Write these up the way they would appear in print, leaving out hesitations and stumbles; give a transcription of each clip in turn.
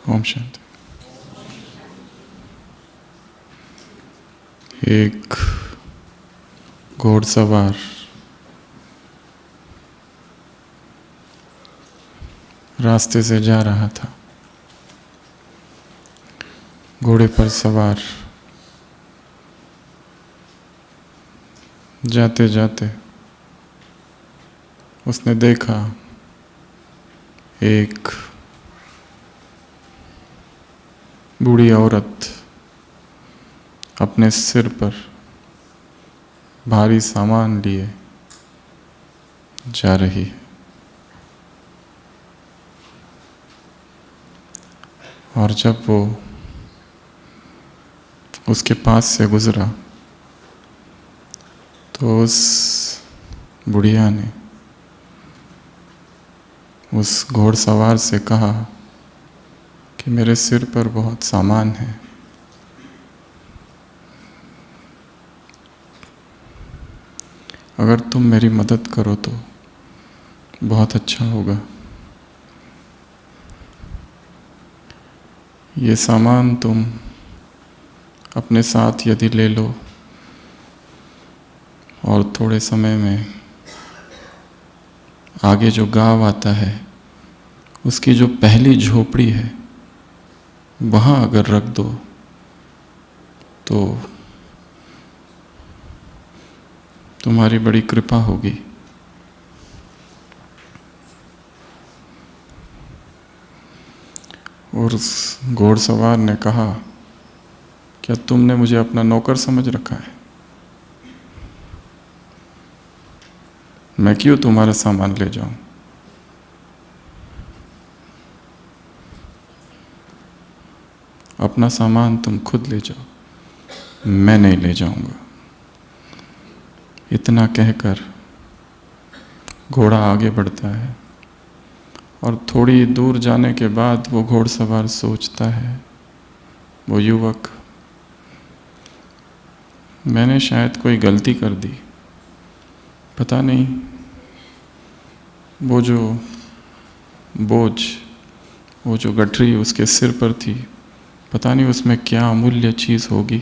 ओम शांति। एक घोड़सवार रास्ते से जा रहा था। घोड़े पर सवार जाते जाते उसने देखा एक बूढ़ी औरत अपने सिर पर भारी सामान लिए जा रही है। और जब वो उसके पास से गुजरा तो उस बुढ़िया ने उस घोड़सवार से कहा कि मेरे सिर पर बहुत सामान है, अगर तुम मेरी मदद करो तो बहुत अच्छा होगा। ये सामान तुम अपने साथ यदि ले लो और थोड़े समय में आगे जो गांव आता है उसकी जो पहली झोपड़ी है वहाँ अगर रख दो तो तुम्हारी बड़ी कृपा होगी। और उस घोड़सवार ने कहा, क्या तुमने मुझे अपना नौकर समझ रखा है? मैं क्यों तुम्हारा सामान ले जाऊं? अपना सामान तुम खुद ले जाओ, मैं नहीं ले जाऊंगा। इतना कहकर घोड़ा आगे बढ़ता है और थोड़ी दूर जाने के बाद वो घोड़सवार सोचता है, वो युवक, मैंने शायद कोई गलती कर दी। पता नहीं वो जो बोझ, वो जो गठरी उसके सिर पर थी, पता नहीं उसमें क्या अमूल्य चीज़ होगी।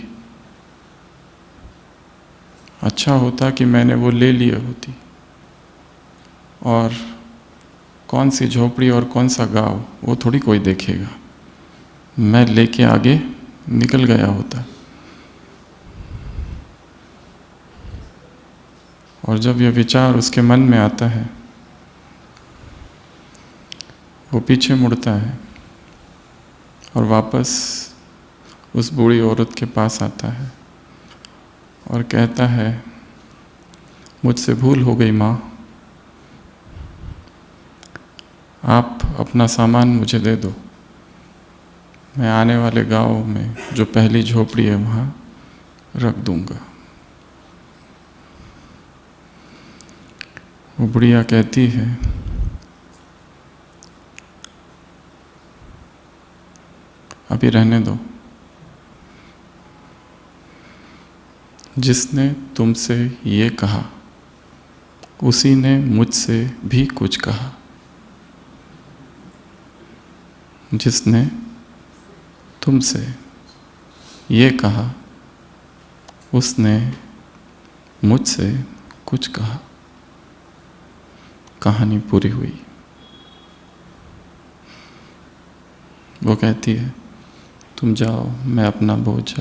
अच्छा होता कि मैंने वो ले लिए होती। और कौन सी झोपड़ी और कौन सा गांव वो थोड़ी कोई देखेगा, मैं लेके आगे निकल गया होता। और जब यह विचार उसके मन में आता है वो पीछे मुड़ता है और वापस उस बूढ़ी औरत के पास आता है और कहता है, मुझसे भूल हो गई माँ, आप अपना सामान मुझे दे दो, मैं आने वाले गांव में जो पहली झोपड़ी है वहाँ रख दूंगा। वो बुढ़िया कहती है, अभी रहने दो, जिसने तुमसे ये कहा उसी ने मुझसे भी कुछ कहा। जिसने तुमसे ये कहा उसने मुझसे कुछ कहा। कहानी पूरी हुई। वो कहती है, तुम जाओ, मैं अपना बोझ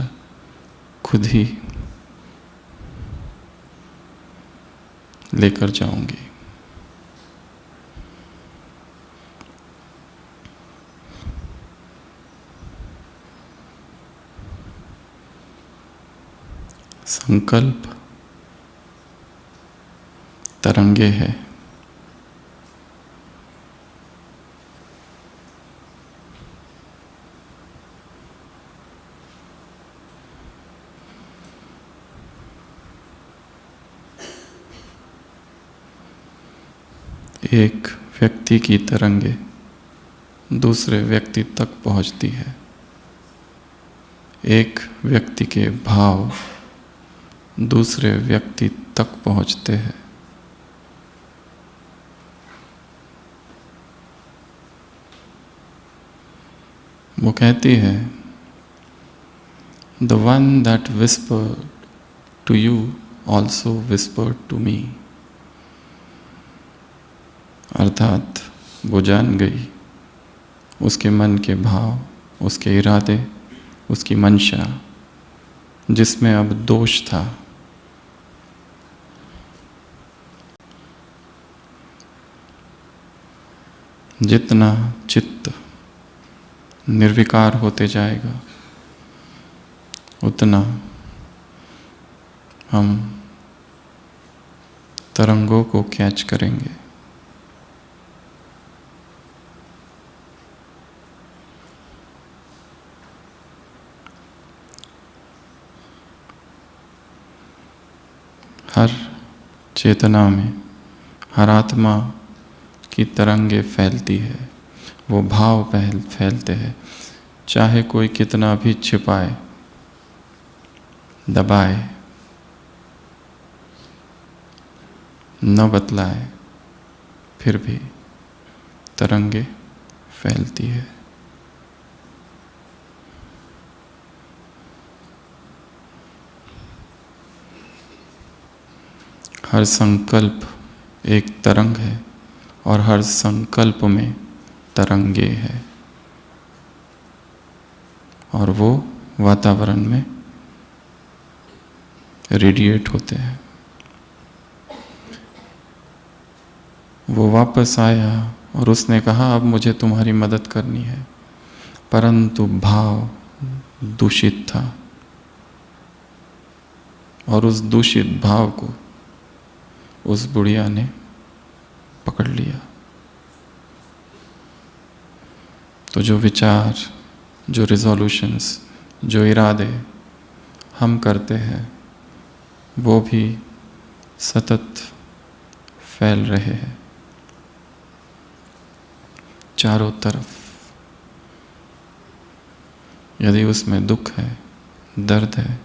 खुद ही लेकर जाऊंगी। संकल्प तरंगे है। एक व्यक्ति की तरंगे दूसरे व्यक्ति तक पहुंचती है। एक व्यक्ति के भाव दूसरे व्यक्ति तक पहुंचते हैं। वो कहती है, the one that whispered to you also whispered to me. अर्थात वो जान गई उसके मन के भाव, उसके इरादे, उसकी मंशा, जिसमें अब दोष था। जितना चित्त निर्विकार होते जाएगा उतना हम तरंगों को कैच करेंगे। हर चेतना में, हर आत्मा की तरंगे फैलती है, वो भाव फैलते हैं, चाहे कोई कितना भी छिपाए, दबाए, न बतलाए, फिर भी तरंगे फैलती है। हर संकल्प एक तरंग है और हर संकल्प में तरंगे है, और वो वातावरण में रेडिएट होते हैं। वो वापस आया और उसने कहा, अब मुझे तुम्हारी मदद करनी है, परंतु भाव दूषित था और उस दूषित भाव को उस बुढ़िया ने पकड़ लिया। तो जो विचार, जो रिजोल्यूशंस, जो इरादे हम करते हैं, वो भी सतत फैल रहे हैं चारों तरफ। यदि उसमें दुख है, दर्द है,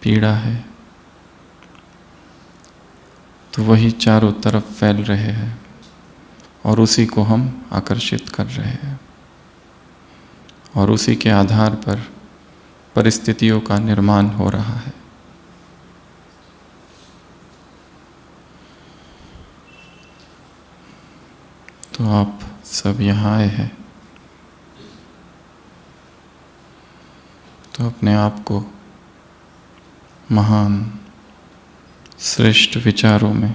पीड़ा है, तो वही चारों तरफ फैल रहे हैं और उसी को हम आकर्षित कर रहे हैं और उसी के आधार पर परिस्थितियों का निर्माण हो रहा है। तो आप सब यहाँ आए हैं तो अपने आप को महान श्रेष्ठ विचारों में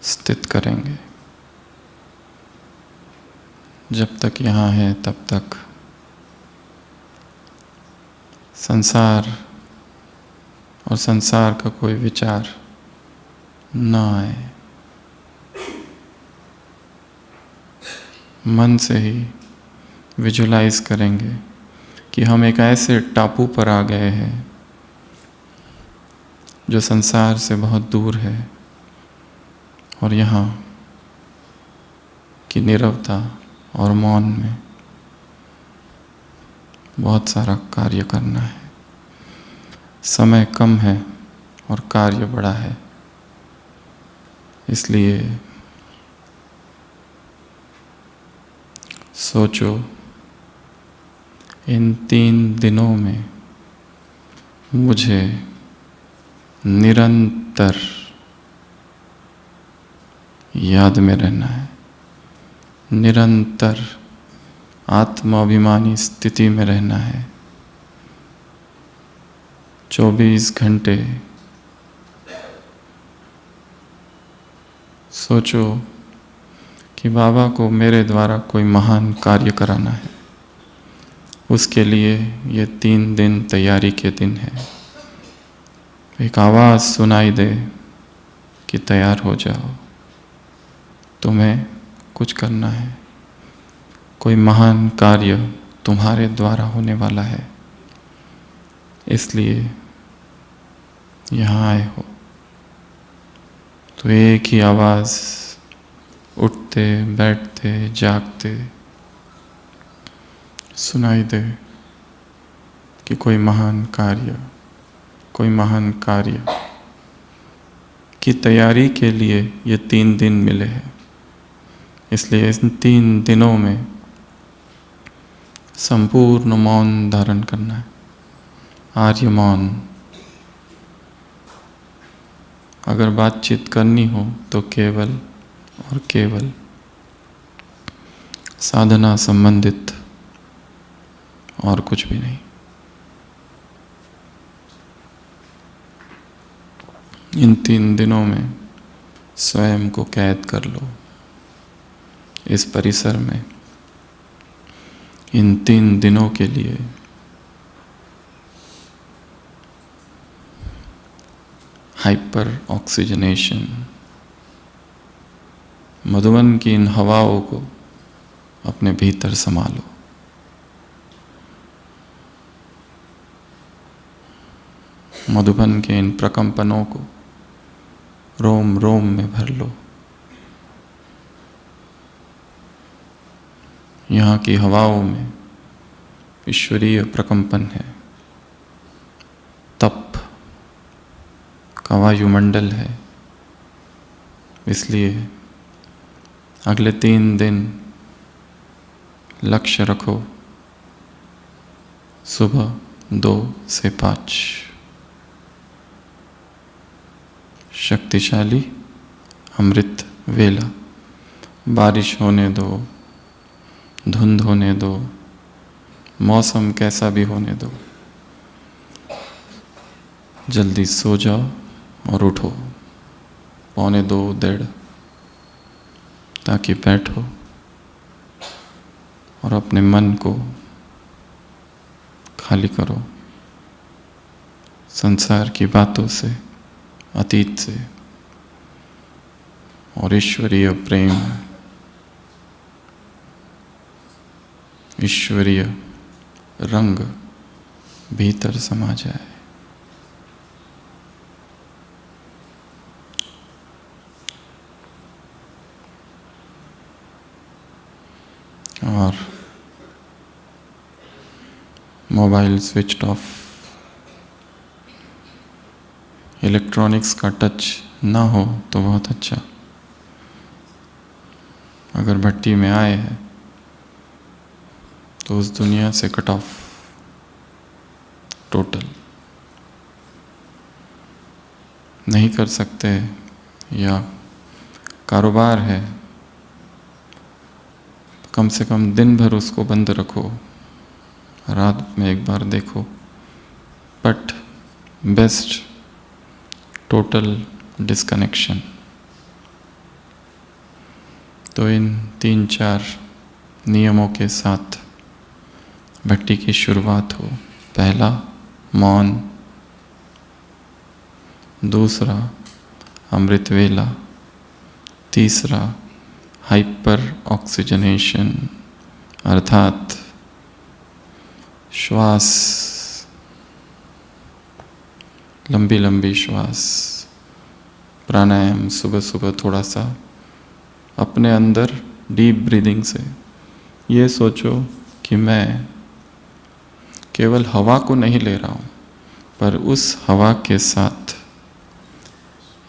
स्थित करेंगे। जब तक यहाँ है तब तक संसार और संसार का कोई विचार न आए। मन से ही विजुलाइज करेंगे कि हम एक ऐसे टापू पर आ गए हैं जो संसार से बहुत दूर है और यहाँ की नीरवता और मौन में बहुत सारा कार्य करना है। समय कम है और कार्य बड़ा है, इसलिए सोचो इन 3 दिनों में मुझे निरंतर याद में रहना है, निरंतर आत्माभिमानी स्थिति में रहना है। 24 घंटे सोचो कि बाबा को मेरे द्वारा कोई महान कार्य कराना है। उसके लिए ये 3 दिन तैयारी के दिन है। एक आवाज़ सुनाई दे कि तैयार हो जाओ, तुम्हें कुछ करना है, कोई महान कार्य तुम्हारे द्वारा होने वाला है, इसलिए यहाँ आए हो। तो एक ही आवाज़ उठते बैठते जागते सुनाई दे कि कोई महान कार्य की तैयारी के लिए ये 3 दिन मिले हैं। इसलिए इन 3 दिनों में संपूर्ण मौन धारण करना है, आर्य मौन। अगर बातचीत करनी हो तो केवल और केवल साधना संबंधित, और कुछ भी नहीं। इन 3 दिनों में स्वयं को कैद कर लो इस परिसर में। इन 3 दिनों के लिए हाइपर ऑक्सीजनेशन, मधुबन की इन हवाओं को अपने भीतर संभालो। मधुबन के इन प्रकंपनों को रोम रोम में भर लो। यहाँ की हवाओं में ईश्वरीय प्रकंपन है, तप का वायुमंडल है। इसलिए अगले 3 दिन लक्ष्य रखो, सुबह 2 से 5 शक्तिशाली अमृत वेला। बारिश होने दो, धुंध होने दो, मौसम कैसा भी होने दो, जल्दी सो जाओ और उठो 1:45 1:30, ताकि बैठो और अपने मन को खाली करो संसार की बातों से, अतीत से, और ईश्वरीय प्रेम, ईश्वरीय रंग भीतर समा जाए। और मोबाइल स्विच ऑफ, इलेक्ट्रॉनिक्स का टच ना हो तो बहुत अच्छा। अगर भट्टी में आए हैं तो उस दुनिया से कट ऑफ टोटल। नहीं कर सकते या कारोबार है, कम से कम दिन भर उसको बंद रखो, रात में एक बार देखो, बट बेस्ट टोटल डिस्कनेक्शन। तो इन 3-4 नियमों के साथ भट्टी की शुरुआत हो। पहला मौन, दूसरा अमृत वेला, तीसरा हाइपर ऑक्सीजनेशन अर्थात श्वास, लंबी लंबी श्वास, प्राणायाम सुबह सुबह थोड़ा सा अपने अंदर डीप ब्रीदिंग से ये सोचो कि मैं केवल हवा को नहीं ले रहा हूँ, पर उस हवा के साथ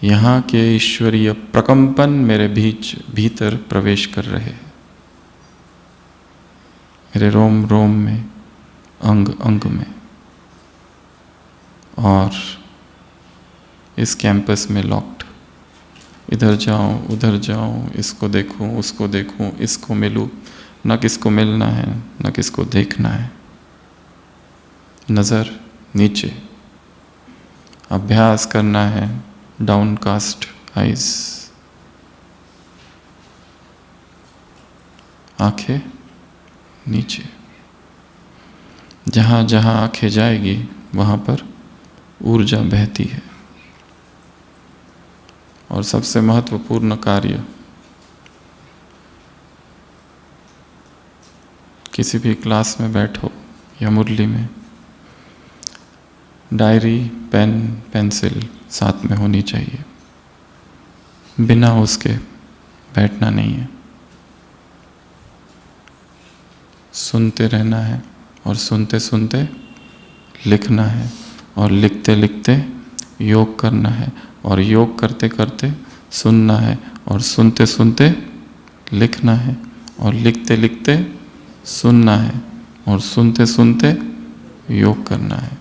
यहाँ के ईश्वरीय प्रकंपन मेरे भीतर प्रवेश कर रहे हैं, मेरे रोम रोम में, अंग अंग में, और इस कैंपस में लॉक्ड। इधर जाऊं, उधर जाऊं, इसको देखूं, उसको देखूं, इसको मिलूं, न किसको मिलना है न किसको देखना है। नज़र नीचे, अभ्यास करना है डाउनकास्ट आइज, आंखें नीचे। जहाँ जहाँ आंखें जाएगी वहाँ पर ऊर्जा बहती है। और सबसे महत्वपूर्ण कार्य, किसी भी क्लास में बैठो या मुरली में, डायरी, पेन, पेंसिल साथ में होनी चाहिए। बिना उसके बैठना नहीं है। सुनते रहना है और सुनते सुनते लिखना है और लिखते लिखते योग करना है और योग करते करते सुनना है और सुनते सुनते लिखना है और लिखते लिखते सुनना है। और सुनते सुनते योग करना है।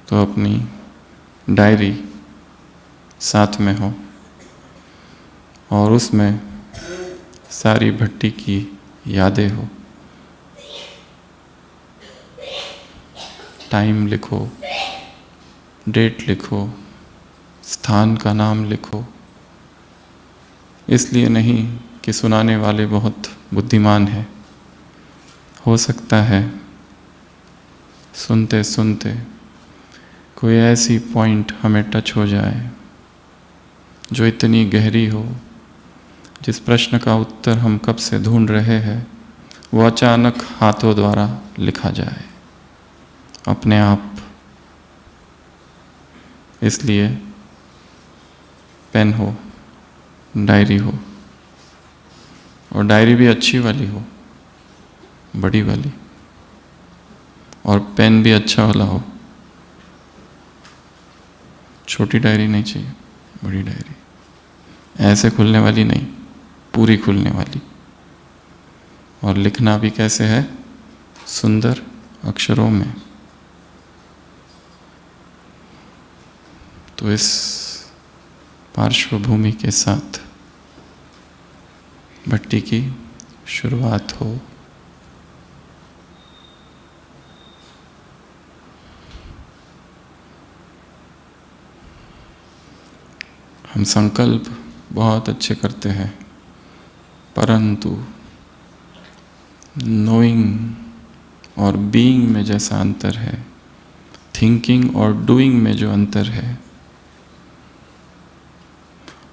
तो अपनी डायरी साथ में हो और उसमें सारी भट्टी की यादें हो। टाइम लिखो, डेट लिखो, स्थान का नाम लिखो। इसलिए नहीं कि सुनाने वाले बहुत बुद्धिमान है, हो सकता है सुनते सुनते कोई ऐसी पॉइंट हमें टच हो जाए जो इतनी गहरी हो, जिस प्रश्न का उत्तर हम कब से ढूंढ रहे हैं वो अचानक हाथों द्वारा लिखा जाए अपने आप। इसलिए पेन हो, डायरी हो, और डायरी भी अच्छी वाली हो, बड़ी वाली, और पेन भी अच्छा वाला हो। छोटी डायरी नहीं चाहिए, बड़ी डायरी, ऐसे खुलने वाली नहीं, पूरी खुलने वाली। और लिखना भी कैसे है? सुंदर अक्षरों में। तो इस पार्श्वभूमि के साथ भट्टी की शुरुआत हो। हम संकल्प बहुत अच्छे करते हैं, परंतु नोइंग और बीइंग में जैसा अंतर है, थिंकिंग और डूइंग में जो अंतर है,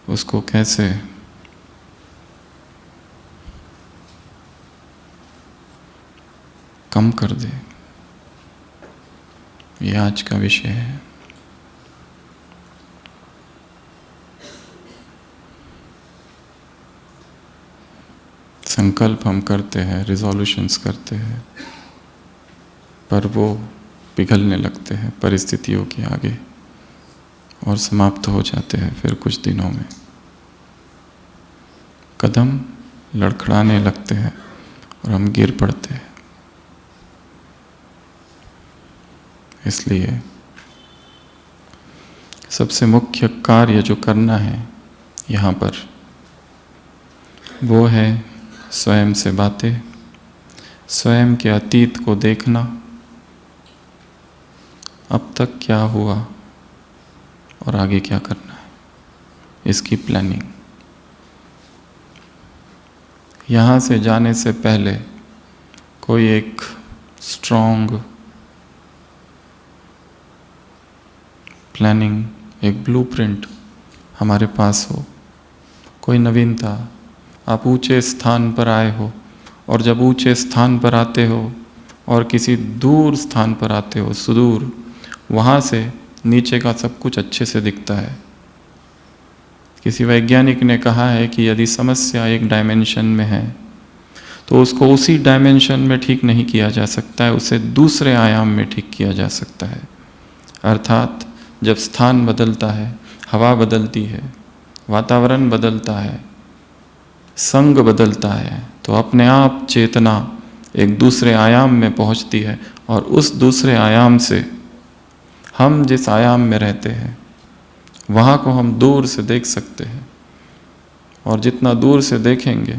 उसको कैसे कम कर दे, ये आज का विषय है। संकल्प हम करते हैं, रिजोल्यूशंस करते हैं, पर वो पिघलने लगते हैं परिस्थितियों के आगे और समाप्त हो जाते हैं फिर कुछ दिनों में। कदम लड़खड़ाने लगते हैं और हम गिर पड़ते हैं। इसलिए सबसे मुख्य कार्य जो करना है यहाँ पर वो है स्वयं से बातें, स्वयं के अतीत को देखना, अब तक क्या हुआ और आगे क्या करना है, इसकी प्लानिंग। यहाँ से जाने से पहले कोई एक स्ट्रॉन्ग प्लानिंग, एक ब्लूप्रिंट हमारे पास हो, कोई नवीनता। आप ऊंचे स्थान पर आए हो और जब ऊंचे स्थान पर आते हो और किसी दूर स्थान पर आते हो, सुदूर, वहाँ से नीचे का सब कुछ अच्छे से दिखता है। किसी वैज्ञानिक ने कहा है कि यदि समस्या एक डायमेंशन में है तो उसको उसी डायमेंशन में ठीक नहीं किया जा सकता है, उसे दूसरे आयाम में ठीक किया जा सकता है। अर्थात जब स्थान बदलता है, हवा बदलती है, वातावरण बदलता है, संग बदलता है, तो अपने आप चेतना एक दूसरे आयाम में पहुंचती है और उस दूसरे आयाम से हम जिस आयाम में रहते हैं वहाँ को हम दूर से देख सकते हैं। और जितना दूर से देखेंगे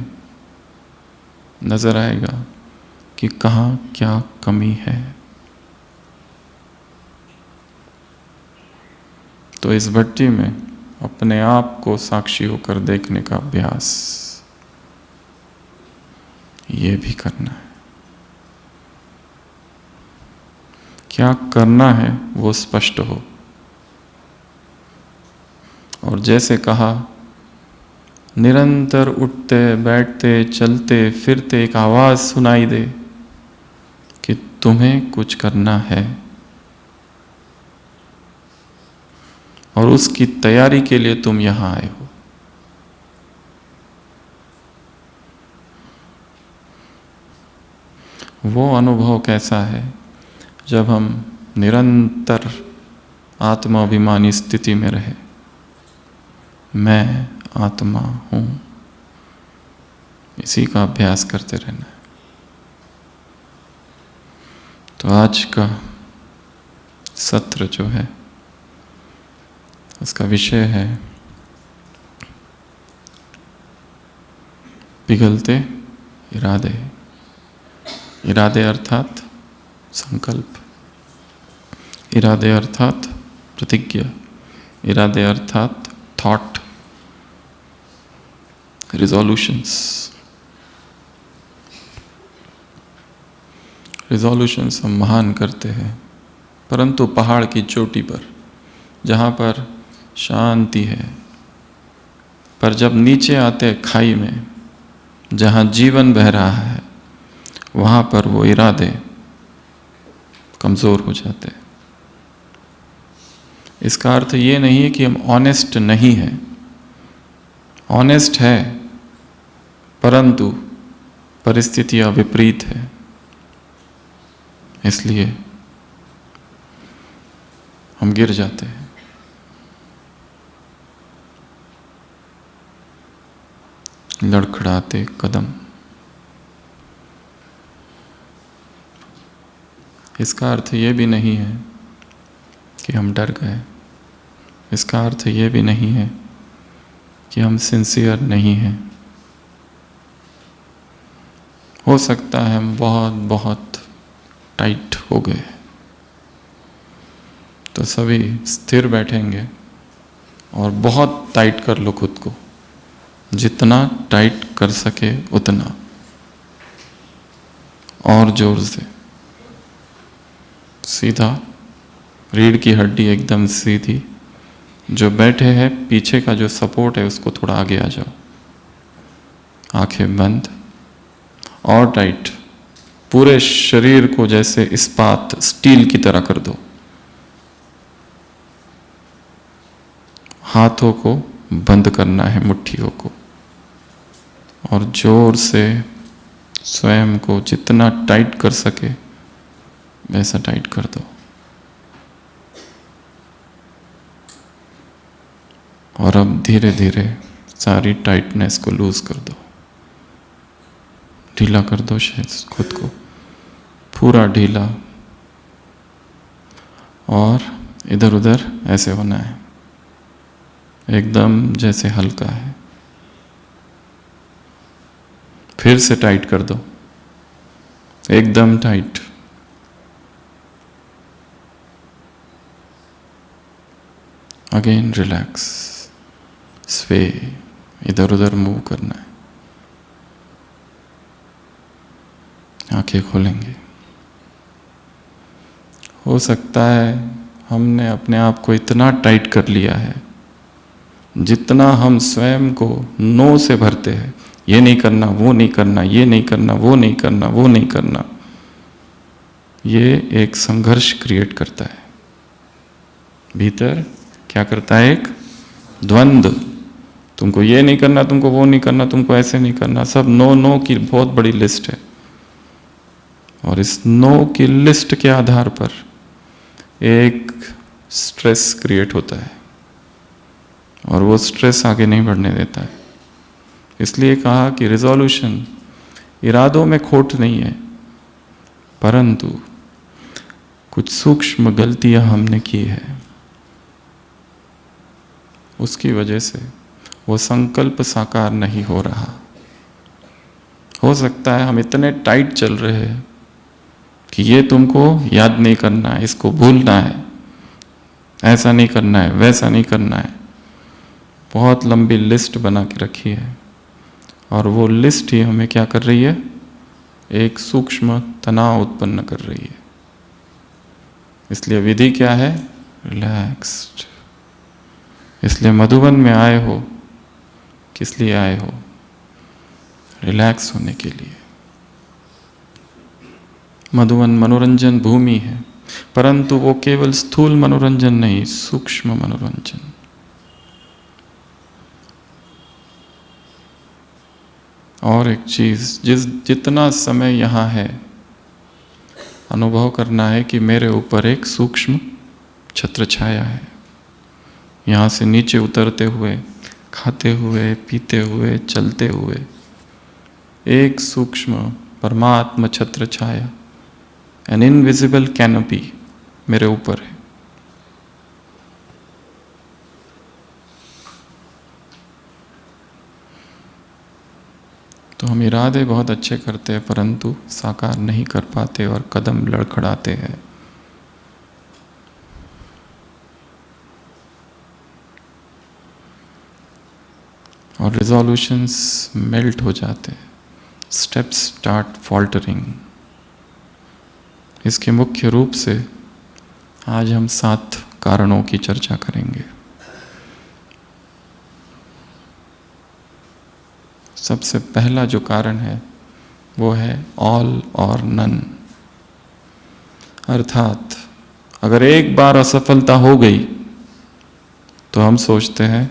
नजर आएगा कि कहाँ क्या कमी है। तो इस भट्टी में अपने आप को साक्षी होकर देखने का अभ्यास ये भी करना है। क्या करना है वो स्पष्ट हो। और जैसे कहा, निरंतर उठते बैठते चलते फिरते एक आवाज सुनाई दे कि तुम्हें कुछ करना है और उसकी तैयारी के लिए तुम यहां आए हो। वो अनुभव कैसा है जब हम निरंतर आत्माभिमानी स्थिति में रहे, मैं आत्मा हूं, इसी का अभ्यास करते रहना है। तो आज का सत्र जो है उसका विषय है पिघलते इरादे। इरादे अर्थात संकल्प, इरादे अर्थात प्रतिज्ञा, इरादे अर्थात थॉट, रिजोल्यूशंस। रिजोल्यूशंस हम महान करते हैं, परंतु पहाड़ की चोटी पर जहाँ पर शांति है, पर जब नीचे आते हैं खाई में जहाँ जीवन बह रहा है, वहाँ पर वो इरादे कमज़ोर हो जाते हैं। इसका अर्थ ये नहीं है कि हम ऑनेस्ट नहीं हैं, ऑनेस्ट है, परंतु परिस्थितियाँ विपरीत है, इसलिए हम गिर जाते हैं। लड़खड़ाते कदम। इसका अर्थ ये भी नहीं है कि हम डर गए, इसका अर्थ ये भी नहीं है कि हम सिंसियर नहीं हैं। हो सकता है हम बहुत बहुत टाइट हो गए, तो सभी स्थिर बैठेंगे और बहुत टाइट कर लो खुद को, जितना टाइट कर सके उतना, और जोर से। सीधा, रीढ़ की हड्डी एकदम सीधी, जो बैठे हैं पीछे का जो सपोर्ट है उसको थोड़ा आगे आ जाओ, आंखें बंद और टाइट, पूरे शरीर को जैसे इस्पात स्टील की तरह कर दो। हाथों को बंद करना है, मुट्ठियों को, और जोर से स्वयं को जितना टाइट कर सके वैसा टाइट कर दो। और अब धीरे धीरे सारी टाइटनेस को लूज कर दो, ढीला कर दो खुद को, पूरा ढीला, और इधर उधर ऐसे होना है, एकदम जैसे हल्का है। फिर से टाइट कर दो, एकदम टाइट। अगेन रिलैक्स, स्वे, इधर उधर मूव करना है। आंखें खोलेंगे। हो सकता है हमने अपने आप को इतना टाइट कर लिया है, जितना हम स्वयं को नो से भरते हैं, ये नहीं करना, वो नहीं करना, ये नहीं करना, वो नहीं करना, वो नहीं करना, ये एक संघर्ष क्रिएट करता है। भीतर क्या करता है? एक द्वंद्व। तुमको ये नहीं करना, तुमको वो नहीं करना, तुमको ऐसे नहीं करना, सब नो नो की बहुत बड़ी लिस्ट है। और इस नो की लिस्ट के आधार पर एक स्ट्रेस क्रिएट होता है, और वो स्ट्रेस आगे नहीं बढ़ने देता है। इसलिए कहा कि रिजोल्यूशन, इरादों में खोट नहीं है, परंतु कुछ सूक्ष्म गलतियां हमने की है, उसकी वजह से वो संकल्प साकार नहीं हो रहा। हो सकता है हम इतने टाइट चल रहे हैं कि ये तुमको याद नहीं करना है, इसको भूलना है, ऐसा नहीं करना है, वैसा नहीं करना है, बहुत लंबी लिस्ट बना के रखी है, और वो लिस्ट ही हमें क्या कर रही है? एक सूक्ष्म तनाव उत्पन्न कर रही है। इसलिए विधि क्या है? रिलैक्स्ड। इसलिए मधुबन में आए हो, किस लिए आए हो? रिलैक्स होने के लिए। मधुबन मनोरंजन भूमि है, परंतु वो केवल स्थूल मनोरंजन नहीं, सूक्ष्म मनोरंजन। और एक चीज, जितना समय यहाँ है, अनुभव करना है कि मेरे ऊपर एक सूक्ष्म छत्र छाया है। यहाँ से नीचे उतरते हुए, खाते हुए, पीते हुए, चलते हुए, एक सूक्ष्म परमात्म छत्र छाया, एन इनविजिबल कैनोपी मेरे ऊपर है। तो हम इरादे बहुत अच्छे करते हैं परंतु साकार नहीं कर पाते और कदम लड़खड़ाते हैं। और रिजोल्यूशंस मेल्ट हो जाते हैं, स्टेप्स स्टार्ट फॉल्टरिंग। इसके मुख्य रूप से आज हम 7 कारणों की चर्चा करेंगे। सबसे पहला जो कारण है वो है ऑल और नन, अर्थात अगर एक बार असफलता हो गई तो हम सोचते हैं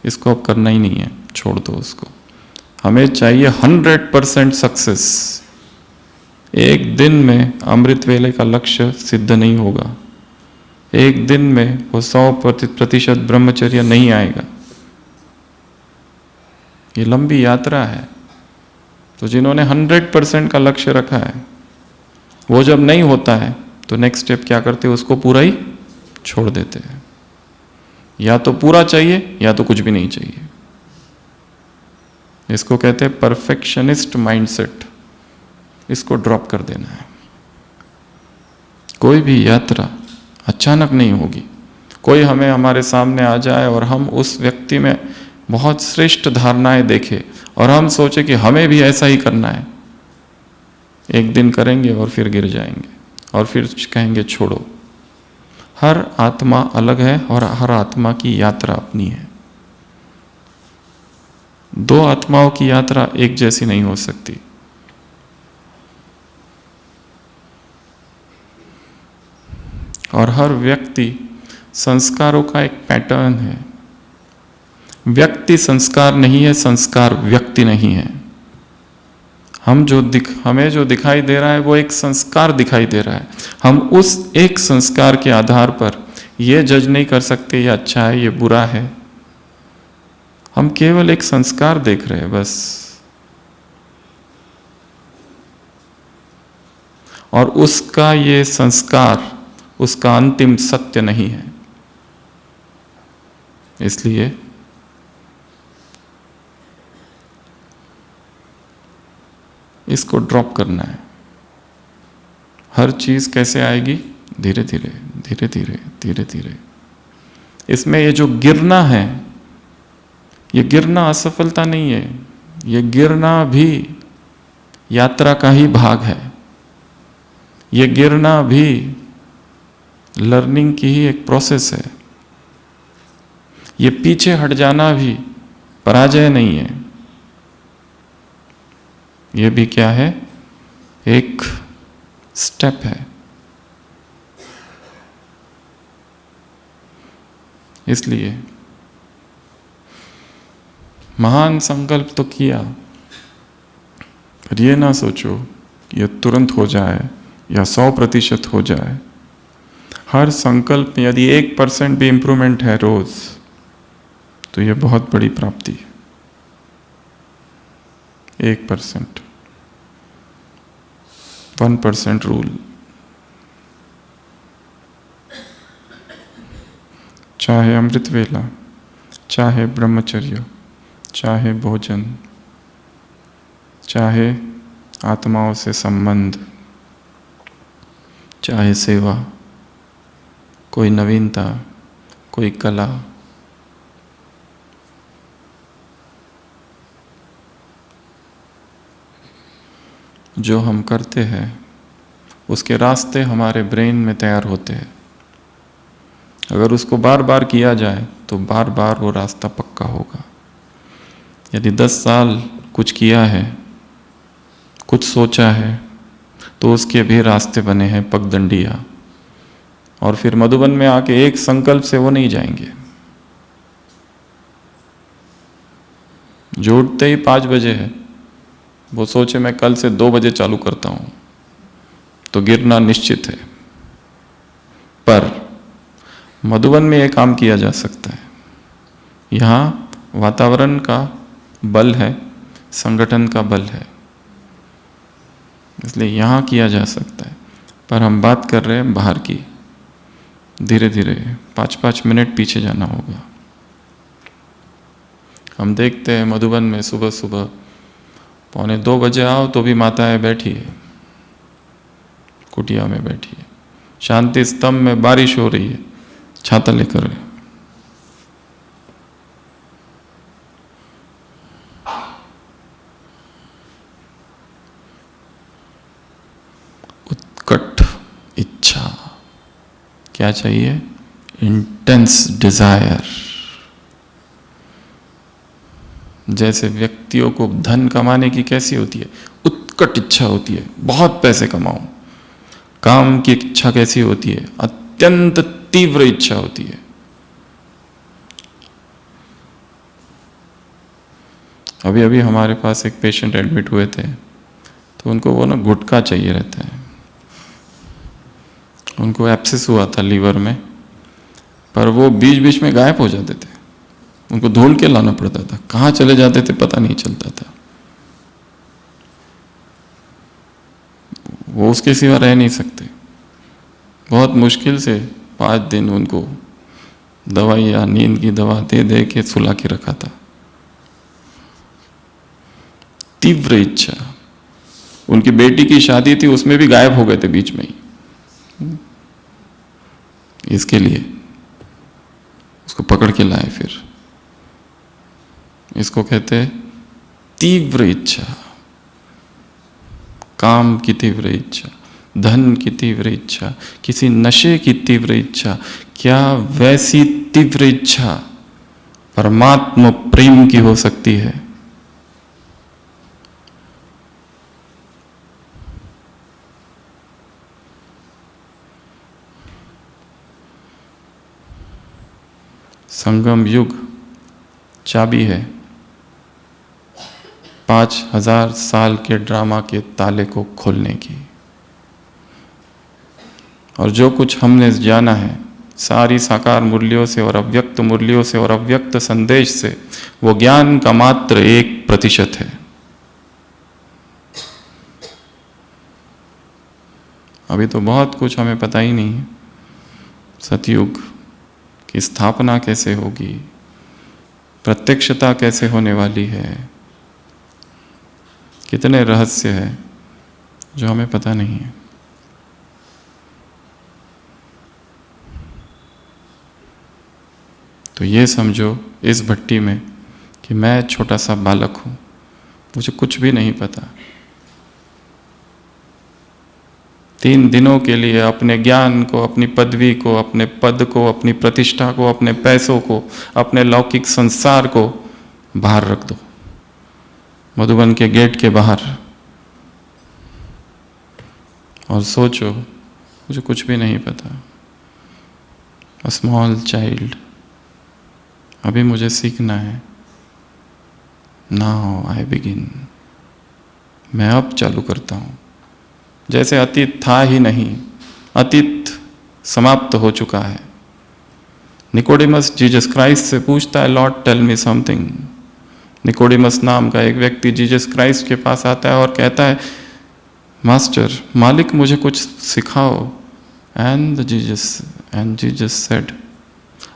इसको अब करना ही नहीं है, छोड़ दो उसको। हमें चाहिए 100% सक्सेस। एक दिन में अमृत वेले का लक्ष्य सिद्ध नहीं होगा, एक दिन में वो 100% ब्रह्मचर्य नहीं आएगा। ये लंबी यात्रा है। तो जिन्होंने 100% का लक्ष्य रखा है वो जब नहीं होता है तो नेक्स्ट स्टेप क्या करते हैं, उसको पूरा ही छोड़ देते हैं। या तो पूरा चाहिए या तो कुछ भी नहीं चाहिए। इसको कहते हैं परफेक्शनिस्ट माइंडसेट। इसको ड्रॉप कर देना है। कोई भी यात्रा अचानक नहीं होगी। कोई हमें हमारे सामने आ जाए और हम उस व्यक्ति में बहुत श्रेष्ठ धारणाएं देखें और हम सोचे कि हमें भी ऐसा ही करना है, एक दिन करेंगे और फिर गिर जाएंगे और फिर कहेंगे छोड़ो। हर आत्मा अलग है और हर आत्मा की यात्रा अपनी है। 2 आत्माओं की यात्रा एक जैसी नहीं हो सकती। और हर व्यक्ति संस्कारों का एक पैटर्न है। व्यक्ति संस्कार नहीं है, संस्कार व्यक्ति नहीं है। हमें जो दिखाई दे रहा है वो एक संस्कार दिखाई दे रहा है। हम उस एक संस्कार के आधार पर ये जज नहीं कर सकते ये अच्छा है ये बुरा है। हम केवल एक संस्कार देख रहे हैं बस। और उसका ये संस्कार उसका अंतिम सत्य नहीं है। इसलिए इसको ड्रॉप करना है। हर चीज कैसे आएगी, धीरे धीरे धीरे धीरे धीरे धीरे। इसमें ये जो गिरना है, ये गिरना असफलता नहीं है, ये गिरना भी यात्रा का ही भाग है। ये गिरना भी लर्निंग की ही एक प्रोसेस है। ये पीछे हट जाना भी पराजय नहीं है। ये भी क्या है, एक स्टेप है। इसलिए महान संकल्प तो किया, पर ये ना सोचो कि ये तुरंत हो जाए या 100% हो जाए। हर संकल्प में यदि 1% भी इंप्रूवमेंट है रोज, तो ये बहुत बड़ी प्राप्ति है। 1%, 1% रूल। चाहे अमृत वेला, चाहे ब्रह्मचर्य, चाहे भोजन, चाहे आत्माओं से संबंध, चाहे सेवा, कोई नवीनता, कोई कला, जो हम करते हैं उसके रास्ते हमारे ब्रेन में तैयार होते हैं। अगर उसको बार बार किया जाए तो बार बार वो रास्ता पक्का होगा। यदि 10 साल कुछ किया है, कुछ सोचा है, तो उसके भी रास्ते बने हैं पगडंडियाँ। और फिर मधुबन में आके एक संकल्प से वो नहीं जाएंगे। जो उठते ही 5 बजे है, वो सोचे मैं कल से 2 बजे चालू करता हूँ, तो गिरना निश्चित है। पर मधुबन में ये काम किया जा सकता है। यहाँ वातावरण का बल है, संगठन का बल है। इसलिए यहाँ किया जा सकता है, पर हम बात कर रहे हैं बाहर की। धीरे धीरे 5-5 मिनट पीछे जाना होगा। हम देखते हैं मधुबन में सुबह सुबह 1:45 बजे आओ तो भी माताएं बैठी है, कुटिया में बैठी है। शांति स्तंभ में बारिश हो रही है, छाता लेकर। उत्कट इच्छा, क्या चाहिए? Intense desire. जैसे व्यक्तियों को धन कमाने की कैसी होती है? उत्कट इच्छा होती है, बहुत पैसे कमाऊं। काम की इच्छा कैसी होती है? अत्यंत तीव्र इच्छा होती है। अभी अभी हमारे पास एक पेशेंट एडमिट हुए थे, तो उनको वो ना गुटखा चाहिए रहता है। उनको एब्सेस हुआ था लीवर में, पर वो बीच बीच में गायब हो जाते थे। उनको ढूंढ के लाना पड़ता था, कहाँ चले जाते थे पता नहीं चलता था। वो उसके सिवा रह नहीं सकते। बहुत मुश्किल से 5 दिन उनको दवाई या नींद की दवा दे दे के सुला के रखा था। तीव्र इच्छा। उनकी बेटी की शादी थी, उसमें भी गायब हो गए थे बीच में ही। इसके लिए उसको पकड़ के लाए। फिर इसको कहते हैं तीव्र इच्छा। काम की तीव्र इच्छा, धन की तीव्र इच्छा, किसी नशे की तीव्र इच्छा। क्या वैसी तीव्र इच्छा परमात्मा प्रेम की हो सकती है? संगम युग चाबी है 5000 साल के ड्रामा के ताले को खोलने की। और जो कुछ हमने जाना है सारी साकार मूल्यों से और अव्यक्त मूल्यों से और अव्यक्त संदेश से, वो ज्ञान का मात्र 1% है। अभी तो बहुत कुछ हमें पता ही नहीं है। सतयुग की स्थापना कैसे होगी, प्रत्यक्षता कैसे होने वाली है, कितने रहस्य हैं जो हमें पता नहीं है। तो ये समझो इस भट्टी में कि मैं छोटा सा बालक हूं, मुझे कुछ भी नहीं पता। 3 दिनों के लिए अपने ज्ञान को, अपनी पदवी को, अपने पद को, अपनी प्रतिष्ठा को, अपने पैसों को, अपने लौकिक संसार को बाहर रख दो, मधुबन के गेट के बाहर, और सोचो मुझे कुछ भी नहीं पता। अ स्मॉल चाइल्ड, अभी मुझे सीखना है। नाउ आई बिगिन, मैं अब चालू करता हूं। जैसे अतीत था ही नहीं, अतीत समाप्त हो चुका है। निकोडिमस जीसस क्राइस्ट से पूछता है, लॉर्ड टेल मी समथिंग। निकोडिमस नाम का एक व्यक्ति जीसस क्राइस्ट के पास आता है और कहता है, मास्टर, मालिक मुझे कुछ सिखाओ। And Jesus said,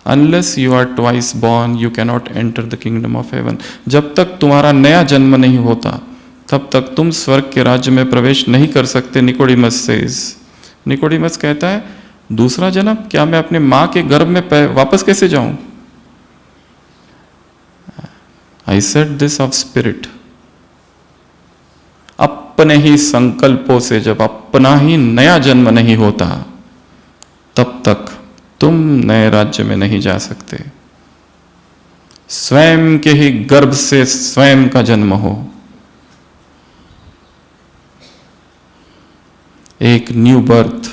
unless you are twice born you cannot enter the kingdom of heaven. जब तक तुम्हारा नया जन्म नहीं होता तब तक तुम स्वर्ग के राज्य में प्रवेश नहीं कर सकते। निकोडिमस सेज। निकोडिमस कहता है, दूसरा जन्म? क्या मैं अपने मां के गर्भ में वापस कैसे जाऊं? I said this of spirit. अपने ही संकल्पों से जब अपना ही नया जन्म नहीं होता तब तक तुम नए राज्य में नहीं जा सकते। स्वयं के ही गर्भ से स्वयं का जन्म हो, एक न्यू बर्थ।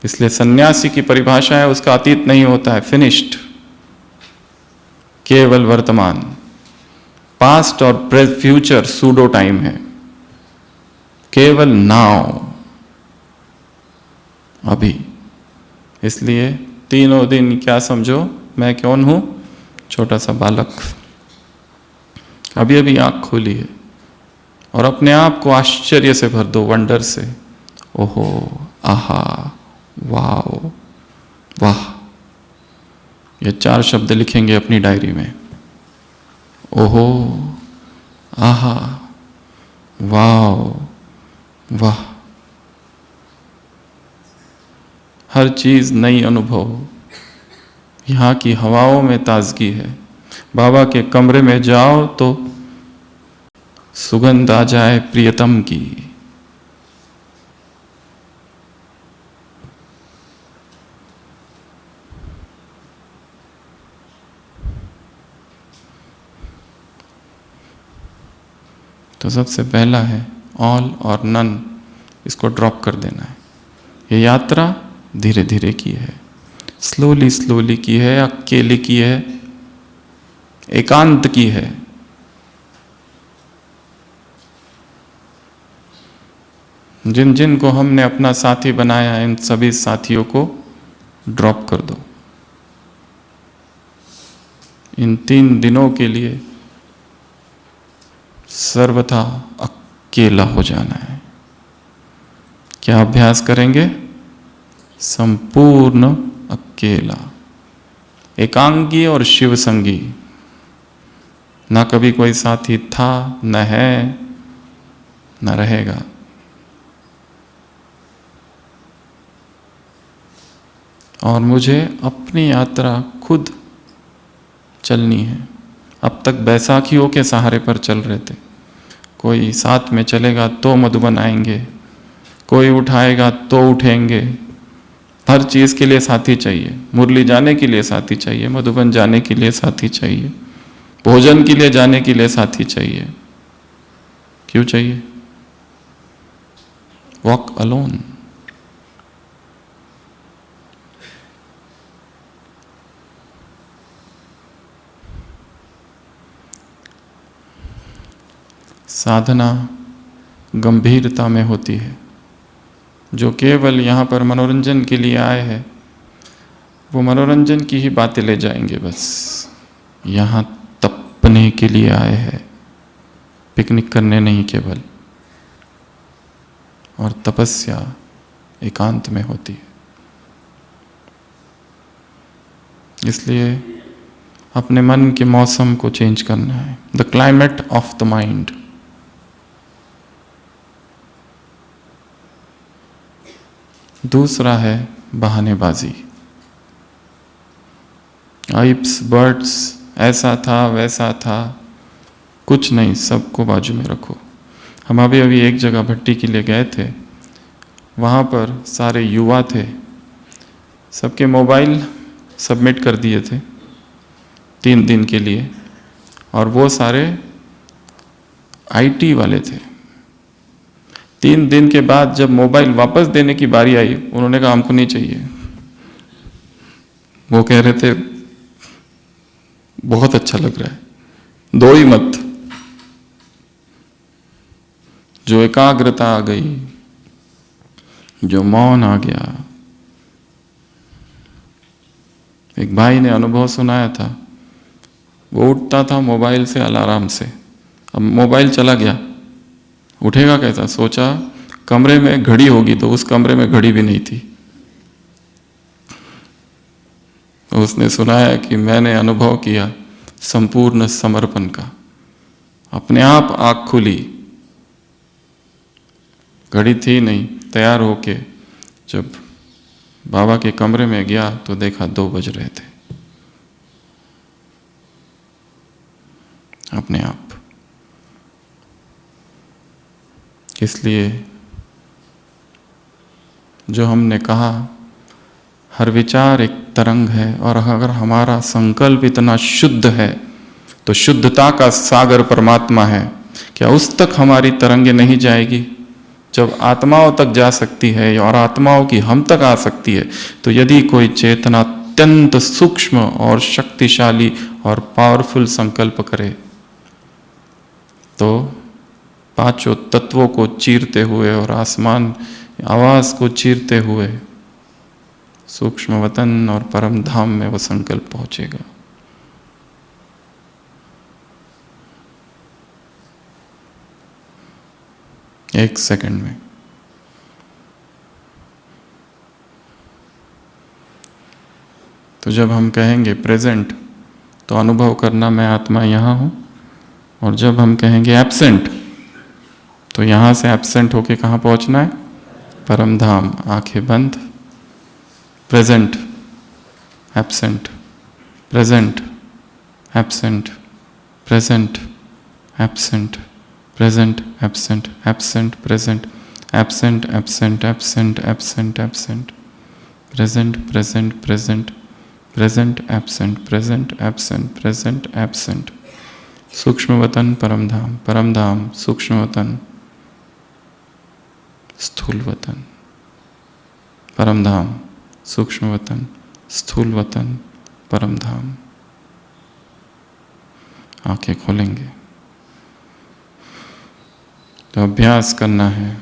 इसलिए सन्यासी की परिभाषा है, उसका अतीत नहीं होता है, फिनिश्ड, केवल वर्तमान। पास्ट और फ्यूचर सूडो टाइम है, केवल नाउ, अभी। इसलिए तीनों दिन क्या समझो, मैं कौन हूं? छोटा सा बालक। अभी अभी आंख खोली है और अपने आप को आश्चर्य से भर दो, वंडर से। ओहो, आहा, वाओ, वाह। ये 4 शब्द लिखेंगे अपनी डायरी में। ओहो, आहा, वाओ, वाह। हर चीज नई अनुभव। यहाँ की हवाओं में ताजगी है। बाबा के कमरे में जाओ तो सुगंध आ जाए प्रियतम की। तो सबसे पहला है ऑल और नन, इसको ड्रॉप कर देना है। ये यात्रा धीरे धीरे की है, स्लोली स्लोली की है, अकेले की है, एकांत की है। जिन जिन को हमने अपना साथी बनाया, इन सभी साथियों को ड्रॉप कर दो। इन 3 दिनों के लिए सर्वथा अकेला हो जाना है। क्या अभ्यास करेंगे? संपूर्ण अकेला, एकांगी और शिव संगी। ना कभी कोई साथी था, न है, न रहेगा। और मुझे अपनी यात्रा खुद चलनी है। अब तक बैसाखियों के सहारे पर चल रहे थे। कोई साथ में चलेगा तो मधुबन आएंगे, कोई उठाएगा तो उठेंगे। हर चीज के लिए साथी चाहिए। मुरली जाने के लिए साथी चाहिए, मधुबन जाने के लिए साथी चाहिए, भोजन के लिए जाने के लिए साथी चाहिए। क्यों चाहिए? Walk alone. साधना गंभीरता में होती है। जो केवल यहाँ पर मनोरंजन के लिए आए हैं, वो मनोरंजन की ही बातें ले जाएंगे। बस यहाँ तपने के लिए आए हैं, पिकनिक करने नहीं केवल। और तपस्या एकांत में होती है। इसलिए अपने मन के मौसम को चेंज करना है। The climate of the mind. दूसरा है बहानेबाजी। आइप्स, बर्ड्स, ऐसा था वैसा था, कुछ नहीं, सबको बाजू में रखो। हम अभी एक जगह भट्टी के लिए गए थे। वहाँ पर सारे युवा थे, सबके मोबाइल सबमिट कर दिए थे 3 दिन के लिए। और वो सारे आईटी वाले थे। 3 दिन के बाद जब मोबाइल वापस देने की बारी आई, उन्होंने कहा हमको नहीं चाहिए। वो कह रहे थे बहुत अच्छा लग रहा है, दो ही मत। जो एकाग्रता आ गई, जो मौन आ गया। एक भाई ने अनुभव सुनाया था। वो उठता था मोबाइल से, अलार्म से। अब मोबाइल चला गया, उठेगा कैसा? सोचा कमरे में घड़ी होगी, तो उस कमरे में घड़ी भी नहीं थी। तो उसने सुनाया कि मैंने अनुभव किया संपूर्ण समर्पण का। अपने आप आँख खुली, घड़ी थी नहीं। तैयार होके जब बाबा के कमरे में गया तो देखा 2 बज रहे थे। अपने आप। इसलिए जो हमने कहा, हर विचार एक तरंग है। और अगर हमारा संकल्प इतना शुद्ध है, तो शुद्धता का सागर परमात्मा है। क्या उस तक हमारी तरंगे नहीं जाएगी? जब आत्माओं तक जा सकती है और आत्माओं की हम तक आ सकती है, तो यदि कोई चेतना अत्यंत सूक्ष्म और शक्तिशाली और पावरफुल संकल्प करे, तो 5 तत्वों को चीरते हुए और आसमान आवाज को चीरते हुए सूक्ष्म वतन और परम धाम में वो संकल्प पहुंचेगा। 1 सेकंड में। तो जब हम कहेंगे प्रेजेंट, तो अनुभव करना मैं आत्मा यहाँ हूँ, और जब हम कहेंगे एब्सेंट, तो यहाँ से एब्सेंट होके कहाँ पहुँचना है? परम धाम। आंखें बंद। Present, absent, present, absent, present, absent, present, absent, absent, present, absent, absent, absent, absent, absent, present, present, present, present, absent, present, absent, present, absent. सूक्ष्म वतन परम धाम, परम धाम सूक्ष्म वतन स्थूल वतन, परम धाम सूक्ष्म वतन स्थूल वतन, परम धाम। आंखें खोलेंगे तो अभ्यास करना है।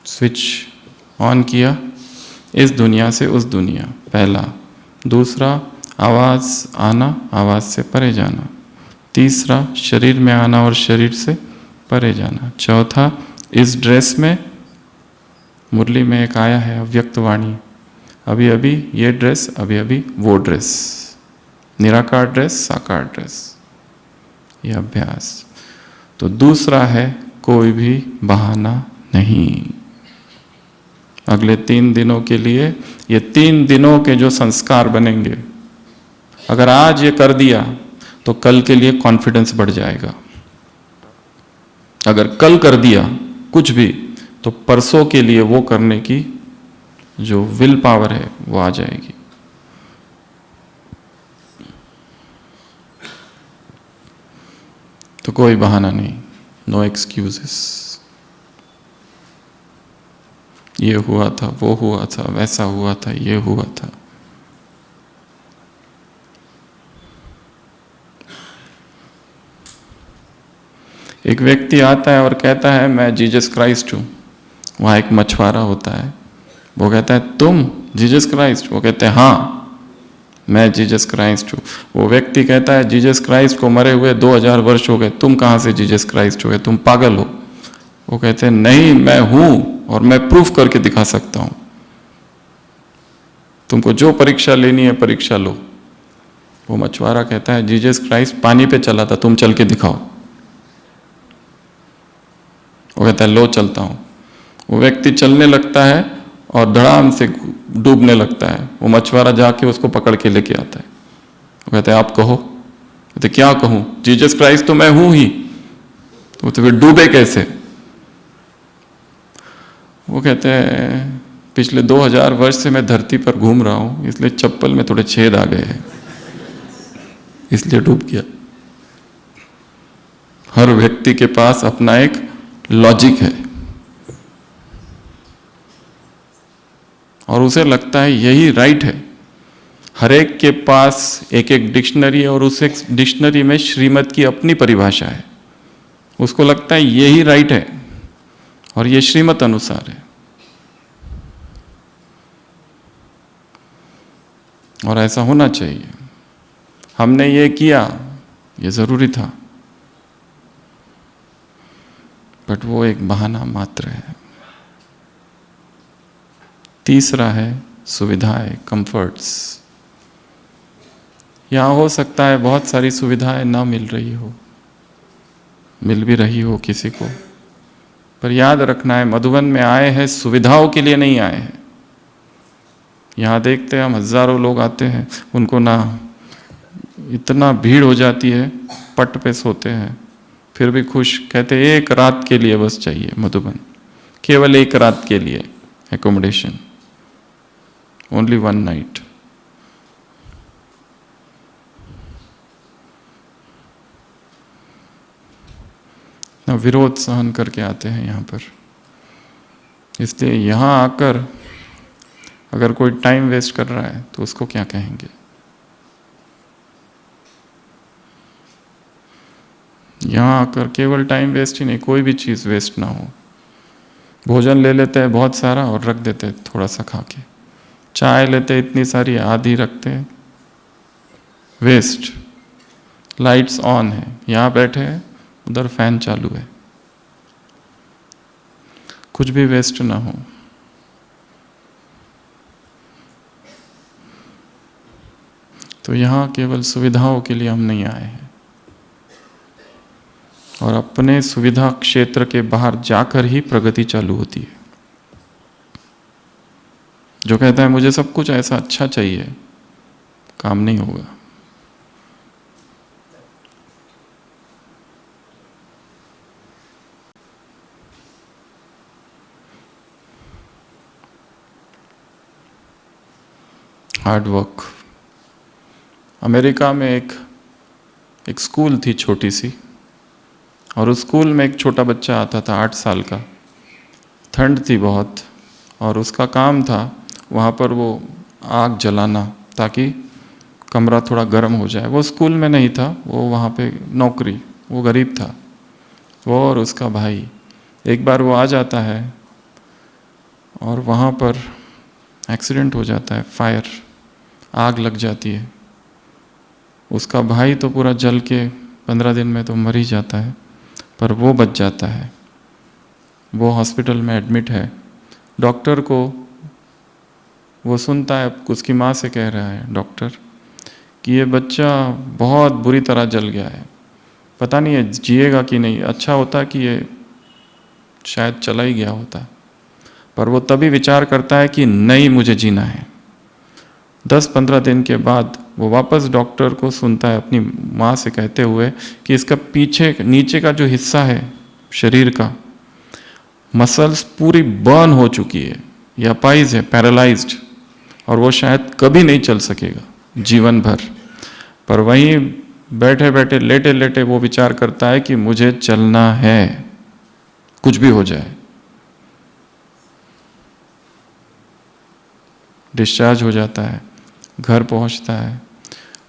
स्विच ऑन किया, इस दुनिया से उस दुनिया, पहला। दूसरा, आवाज़ आना, आवाज़ से परे जाना। तीसरा, शरीर में आना और शरीर से परे जाना। चौथा, इस ड्रेस में, मुरली में एक आया है अव्यक्त वाणी, अभी अभी ये ड्रेस, अभी अभी वो ड्रेस, निराकार ड्रेस, साकार ड्रेस, ये अभ्यास। तो दूसरा है, कोई भी बहाना नहीं। अगले 3 दिनों के लिए, ये 3 दिनों के जो संस्कार बनेंगे, अगर आज ये कर दिया तो कल के लिए कॉन्फिडेंस बढ़ जाएगा। अगर कल कर दिया कुछ भी, तो परसों के लिए वो करने की जो विल पावर है वो आ जाएगी। तो कोई बहाना नहीं, नो एक्सक्यूजेस। ये हुआ था, वो हुआ था, वैसा हुआ था, ये हुआ था। एक व्यक्ति आता है और कहता है मैं जीसस क्राइस्ट हूं। वहां एक मछुआरा होता है, वो कहता है तुम जीसस क्राइस्ट? वो कहते हैं हाँ मैं जीसस क्राइस्ट हूँ। वो व्यक्ति कहता है जीसस क्राइस्ट को मरे हुए 2000 वर्ष हो गए, तुम कहाँ से जीसस क्राइस्ट हो गए, तुम पागल हो। वो कहते हैं नहीं, मैं हूँ और मैं प्रूफ करके दिखा सकता हूँ। तुमको जो परीक्षा लेनी है परीक्षा लो। वो मछुआरा कहता है जीसस क्राइस्ट पानी पे चला था, तुम चल के दिखाओ। वो कहता है लो चलता हूँ। वो व्यक्ति चलने लगता है और धड़ाम से डूबने लगता है। वो मछुआरा जाके उसको पकड़ के लेके आता है। वो कहते हैं आप कहो। कहते क्या कहूँ, जीसस क्राइस्ट तो मैं हूं ही। तो फिर डूबे कैसे? वो कहते हैं पिछले 2000 वर्ष से मैं धरती पर घूम रहा हूं, इसलिए चप्पल में थोड़े छेद आ गए हैं, इसलिए डूब गया। हर व्यक्ति के पास अपना एक लॉजिक है और उसे लगता है यही राइट है। हर एक के पास एक एक डिक्शनरी है और उस एक डिक्शनरी में श्रीमत की अपनी परिभाषा है। उसको लगता है यही राइट है और ये श्रीमत अनुसार है। और ऐसा होना चाहिए। हमने ये किया, ये जरूरी था, बट वो एक बहाना मात्र है। तीसरा है सुविधाएं, कंफर्ट्स। यहाँ हो सकता है बहुत सारी सुविधाएं ना मिल रही हो, मिल भी रही हो किसी को, पर याद रखना है मधुबन में आए हैं सुविधाओं के लिए नहीं आए हैं। यहाँ देखते हैं हम हजारों लोग आते हैं, उनको ना इतना भीड़ हो जाती है, पट पे सोते हैं, फिर भी खुश, कहते एक रात के लिए बस चाहिए मधुबन, केवल एक रात के लिए एकोमोडेशन, ओनली 1 नाइट। ना विरोध सहन करके आते हैं यहाँ पर। इसलिए यहाँ आकर अगर कोई टाइम वेस्ट कर रहा है तो उसको क्या कहेंगे? यहाँ आकर केवल टाइम वेस्ट ही नहीं, कोई भी चीज़ वेस्ट ना हो। भोजन ले लेते हैं बहुत सारा और रख देते हैं थोड़ा सा खा के। चाय लेते हैं इतनी सारी, आधी रखते हैं, वेस्ट। लाइट्स ऑन है, यहाँ बैठे हैं, उधर फैन चालू है, कुछ भी वेस्ट ना हो। तो यहाँ केवल सुविधाओं के लिए हम नहीं आए हैं, और अपने सुविधा क्षेत्र के बाहर जाकर ही प्रगति चालू होती है। जो कहता है मुझे सब कुछ ऐसा अच्छा चाहिए, काम नहीं होगा। Hard work. अमेरिका में एक स्कूल थी छोटी सी, और उस स्कूल में एक छोटा बच्चा आता था 8 साल का। ठंड थी बहुत, और उसका काम था वहाँ पर वो आग जलाना ताकि कमरा थोड़ा गर्म हो जाए। वो स्कूल में नहीं था, वो वहाँ पे नौकरी, वो गरीब था। वो और उसका भाई, एक बार वो आ जाता है और वहाँ पर एक्सीडेंट हो जाता है, फायर, आग लग जाती है। उसका भाई तो पूरा जल के 15 दिन में तो मर ही जाता है, पर वो बच जाता है। वो हॉस्पिटल में एडमिट है। डॉक्टर को वो सुनता है, उसकी माँ से कह रहा है डॉक्टर कि ये बच्चा बहुत बुरी तरह जल गया है, पता नहीं है जिएगा कि नहीं। अच्छा होता कि ये शायद चला ही गया होता। पर वो तभी विचार करता है कि नहीं, मुझे जीना है। 10-15 दिन के बाद वो वापस डॉक्टर को सुनता है अपनी माँ से कहते हुए कि इसका पीछे नीचे का जो हिस्सा है शरीर का, मसल्स पूरी बर्न हो चुकी है, या अपाइज है, पैरालाइज्ड, और वो शायद कभी नहीं चल सकेगा जीवन भर। पर वहीं बैठे बैठे, लेटे लेटे वो विचार करता है कि मुझे चलना है, कुछ भी हो जाए। डिस्चार्ज हो जाता है, घर पहुंचता है।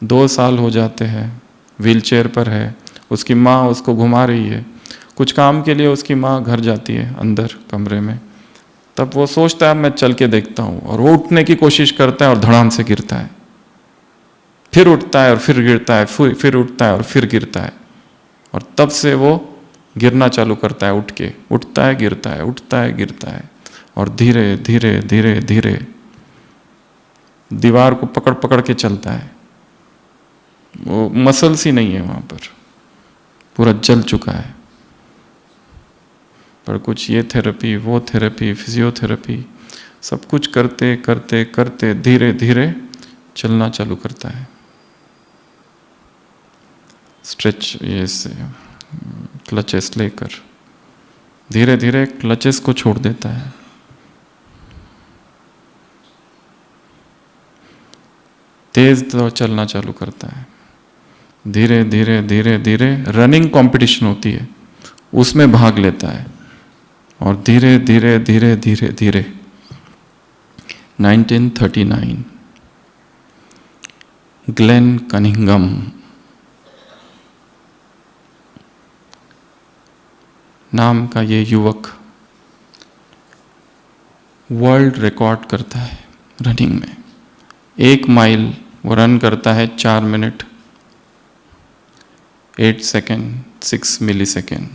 2 साल हो जाते हैं, व्हीलचेयर पर है, उसकी माँ उसको घुमा रही है। कुछ काम के लिए उसकी माँ घर जाती है अंदर कमरे में। तब वो सोचता है मैं चल के देखता हूँ, और वो उठने की कोशिश करता है और धड़ाम से गिरता है। फिर उठता है और फिर गिरता है, फिर उठता है और फिर गिरता है। और तब से वो गिरना चालू करता है, उठ के उठता है, गिरता है, उठता है, गिरता है, और धीरे धीरे धीरे धीरे दीवार को पकड़ पकड़ के चलता है। वो मसल्स ही नहीं है वहां पर, पूरा जल चुका है। पर कुछ ये थेरेपी, वो थेरेपी, फिजियोथेरेपी, सब कुछ करते करते करते धीरे धीरे चलना चालू करता है। स्ट्रेच, ये से क्लचेस लेकर धीरे धीरे क्लचेस को छोड़ देता है। तेज तो चलना चालू करता है। धीरे धीरे धीरे धीरे रनिंग कंपटीशन होती है, उसमें भाग लेता है। और धीरे धीरे धीरे धीरे धीरे 1939 ग्लेन कनिंघम नाम का ये युवक वर्ल्ड रिकॉर्ड करता है रनिंग में। 1 माइल वो रन करता है 4 मिनट 8 सेकेंड 6 मिली सेकेंड,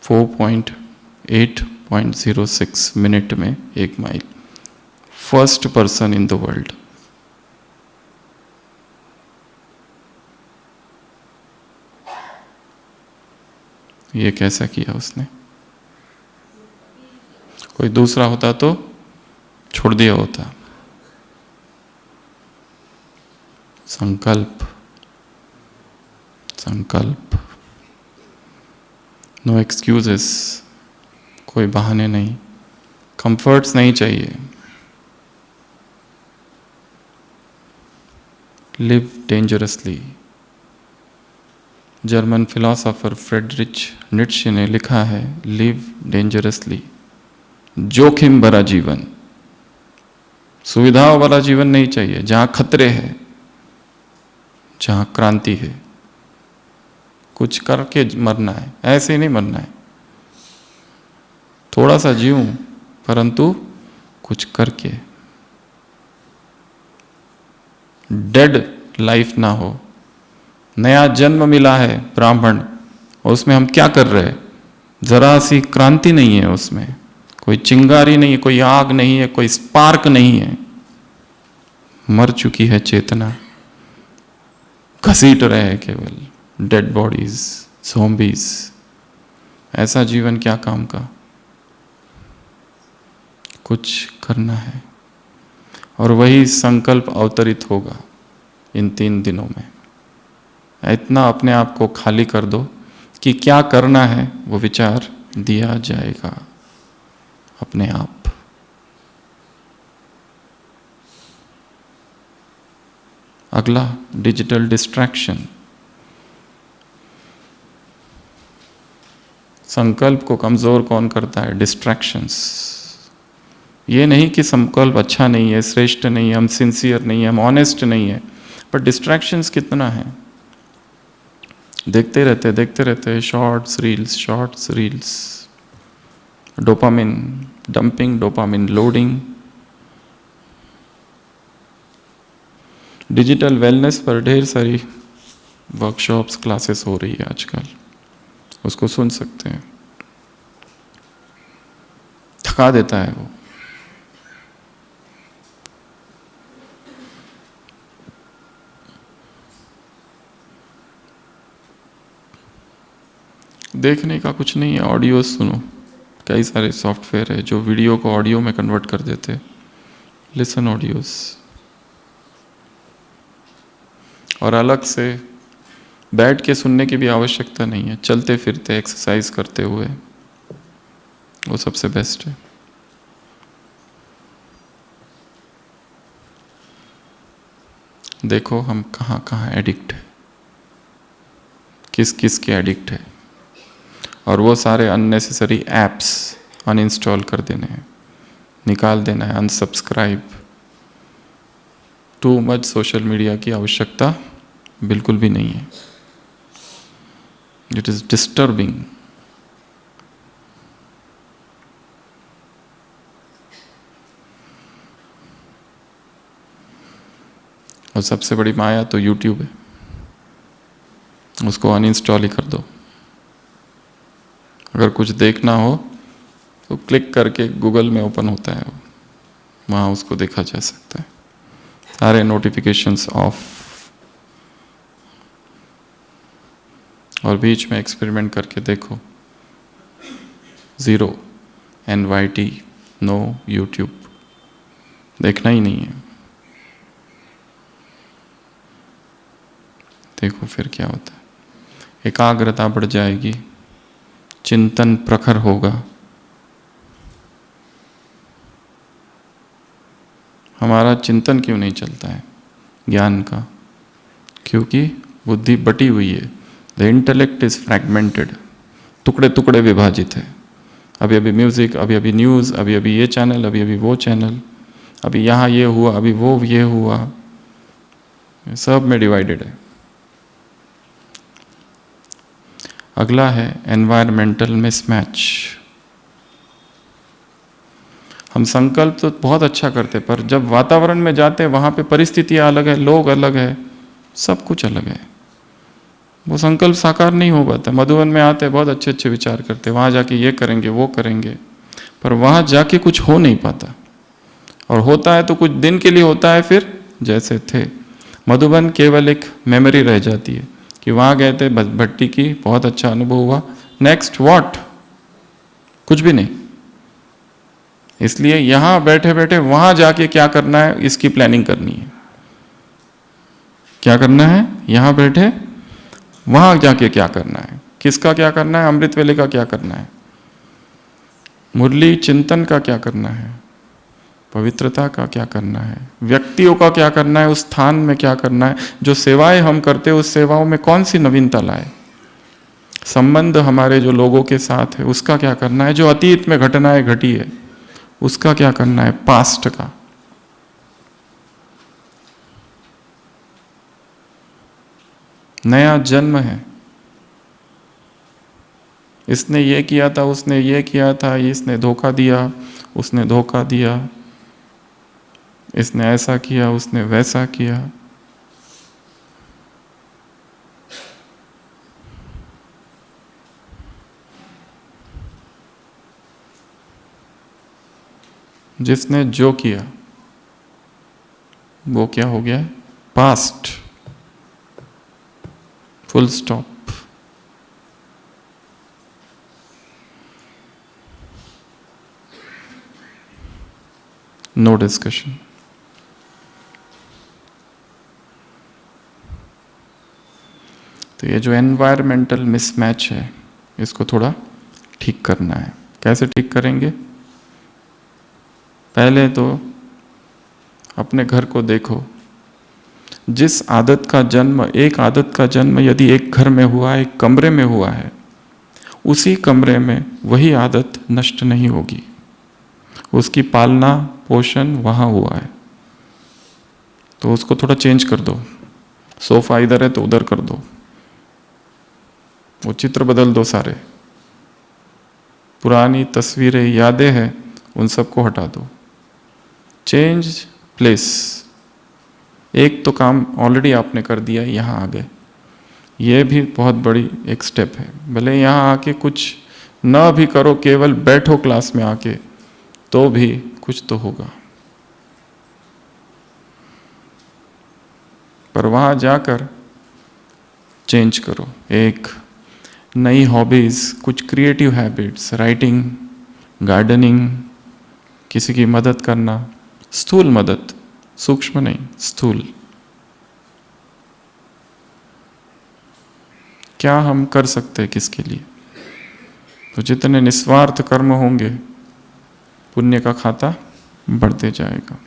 4.8.06 मिनट में 1 mile. First person in the world. ये कैसा किया उसने? कोई दूसरा होता तो छोड़ दिया होता। संकल्प, संकल्प, नो एक्सक्यूजेस, कोई बहाने नहीं, कंफर्ट्स नहीं चाहिए। Live dangerously. German philosopher Friedrich Nietzsche ने लिखा है, लिव डेंजरसली, जोखिम भरा जीवन। सुविधाओं वाला जीवन नहीं चाहिए, जहां खतरे हैं, जहां क्रांति है। कुछ करके मरना है, ऐसे ही नहीं मरना है। थोड़ा सा जीऊं, परंतु कुछ करके। डेड लाइफ ना हो। नया जन्म मिला है ब्राह्मण, और उसमें हम क्या कर रहे हैं? जरा सी क्रांति नहीं है उसमें। कोई चिंगारी नहीं है, कोई आग नहीं है, कोई स्पार्क नहीं है। मर चुकी है चेतना, घसीट रहे हैं केवल डेड बॉडीज, ज़ॉम्बीज। ऐसा जीवन क्या काम का? कुछ करना है, और वही संकल्प अवतरित होगा इन 3 दिनों में। इतना अपने आप को खाली कर दो कि क्या करना है वो विचार दिया जाएगा अपने आप। अगला, डिजिटल डिस्ट्रैक्शन। संकल्प को कमजोर कौन करता है? डिस्ट्रैक्शंस। ये नहीं कि संकल्प अच्छा नहीं है, श्रेष्ठ नहीं है, हम सिंसियर नहीं है, हम ऑनेस्ट नहीं है, पर डिस्ट्रैक्शंस कितना है। देखते रहते shorts reels, dopamine dumping, dopamine loading. Digital wellness पर ढेर सारी वर्कशॉप्स, क्लासेस हो रही है आजकल, उसको सुन सकते हैं। थका देता है वो। देखने का कुछ नहीं है, ऑडियो सुनो। कई सारे सॉफ्टवेयर है जो वीडियो को ऑडियो में कन्वर्ट कर देते हैं। Listen audios. और अलग से बैठ के सुनने की भी आवश्यकता नहीं है, चलते फिरते एक्सरसाइज करते हुए वो सबसे बेस्ट है। देखो हम कहाँ कहाँ एडिक्ट है, किस किस के एडिक्ट है, और वो सारे अननेसेसरी एप्स अनइंस्टॉल कर देने हैं, निकाल देना है, unsubscribe. Too much social media की आवश्यकता बिल्कुल भी नहीं है। It is disturbing. और सबसे बड़ी माया तो यूट्यूब है, उसको अनइंस्टॉल ही कर दो। अगर कुछ देखना हो तो क्लिक करके गूगल में ओपन होता है, वहाँ उसको देखा जा सकता है। सारे नोटिफिकेशंस ऑफ। और बीच में एक्सपेरिमेंट करके देखो, 0 NYT, नो यूट्यूब, देखना ही नहीं है। देखो फिर क्या होता है। एकाग्रता बढ़ जाएगी, चिंतन प्रखर होगा। हमारा चिंतन क्यों नहीं चलता है ज्ञान का? क्योंकि बुद्धि बटी हुई है। द इंटेलेक्ट इज फ्रैगमेंटेड, टुकड़े टुकड़े विभाजित है। अभी अभी म्यूजिक, अभी अभी न्यूज़, अभी अभी ये चैनल, अभी अभी वो चैनल, अभी यहाँ ये हुआ, अभी वो ये हुआ, सब में डिवाइडेड है। अगला है एनवायरमेंटल मिसमैच। हम संकल्प तो बहुत अच्छा करते, पर जब वातावरण में जाते वहाँ पे परिस्थितियाँ अलग है, लोग अलग है, सब कुछ अलग है। वो संकल्प साकार नहीं हो पाता। मधुबन में आते बहुत अच्छे अच्छे विचार करते, वहाँ जाके ये करेंगे वो करेंगे, पर वहाँ जाके कुछ हो नहीं पाता। और होता है तो कुछ दिन के लिए होता है, फिर जैसे थे। मधुबन केवल एक मेमोरी रह जाती है कि वहाँ गए थे, भट्टी की, बहुत अच्छा अनुभव हुआ, नेक्स्ट व्हाट? कुछ भी नहीं। इसलिए यहाँ बैठे बैठे वहाँ जाके क्या करना है, इसकी प्लानिंग करनी है। क्या करना है? यहाँ बैठे वहाँ जाके क्या करना है, किसका क्या करना है, अमृत वेले का क्या करना है, मुरली चिंतन का क्या करना है, पवित्रता का क्या करना है, व्यक्तियों का क्या करना है, उस स्थान में क्या करना है, जो सेवाएं हम करते हैं उस सेवाओं में कौन सी नवीनता लाए, संबंध हमारे जो लोगों के साथ है उसका क्या करना है, जो अतीत में घटनाएं घटी है उसका क्या करना है, पास्ट का। नया जन्म है, इसने ये किया था, उसने ये किया था, इसने धोखा दिया, उसने धोखा दिया, इसने ऐसा किया, उसने वैसा किया। जिसने जो किया वो क्या हो गया? Past, full stop. No discussion. तो ये जो एनवायरमेंटल मिसमैच है, इसको थोड़ा ठीक करना है। कैसे ठीक करेंगे? पहले तो अपने घर को देखो। जिस आदत का जन्म, एक आदत का जन्म यदि एक घर में हुआ, एक कमरे में हुआ है, उसी कमरे में वही आदत नष्ट नहीं होगी। उसकी पालना पोषण वहाँ हुआ है, तो उसको थोड़ा चेंज कर दो। सोफा इधर है तो उधर कर दो, वो चित्र बदल दो सारे। पुरानी तस्वीरें, यादें हैं, उन सबको हटा दो। Change place. एक तो काम ऑलरेडी आपने कर दिया, यहाँ आ गए। ये भी बहुत बड़ी एक स्टेप है। भले यहाँ आके कुछ न भी करो, केवल बैठो क्लास में आके, तो भी कुछ तो होगा। पर वहाँ जाकर चेंज करो। एक नई हॉबीज, कुछ क्रिएटिव हैबिट्स, राइटिंग, गार्डनिंग, किसी की मदद करना। स्थूल मदद, सूक्ष्म नहीं, स्थूल। क्या हम कर सकते हैं किसके लिए? तो जितने निस्वार्थ कर्म होंगे, पुण्य का खाता बढ़ते जाएगा।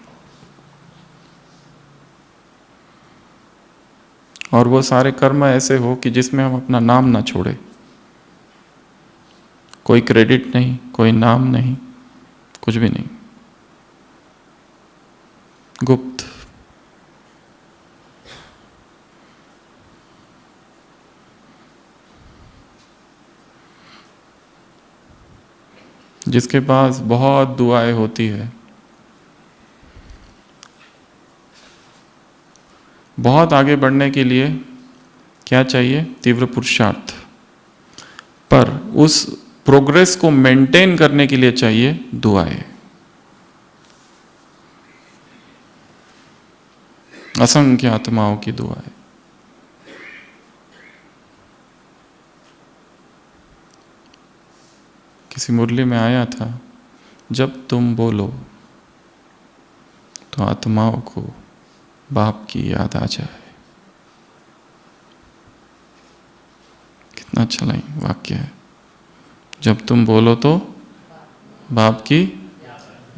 और वो सारे कर्म ऐसे हो कि जिसमें हम अपना नाम ना छोड़े। कोई क्रेडिट नहीं, कोई नाम नहीं, कुछ भी नहीं, गुप्त। जिसके पास बहुत दुआएं होती है, बहुत आगे बढ़ने के लिए क्या चाहिए? तीव्र पुरुषार्थ। पर उस प्रोग्रेस को मेंटेन करने के लिए चाहिए दुआएं, असंख्य आत्माओं की दुआएं। किसी मुरली में आया था, जब तुम बोलो तो आत्माओं को बाप की याद आ जाए। कितना अच्छा वाक्य है। जब तुम बोलो तो बाप की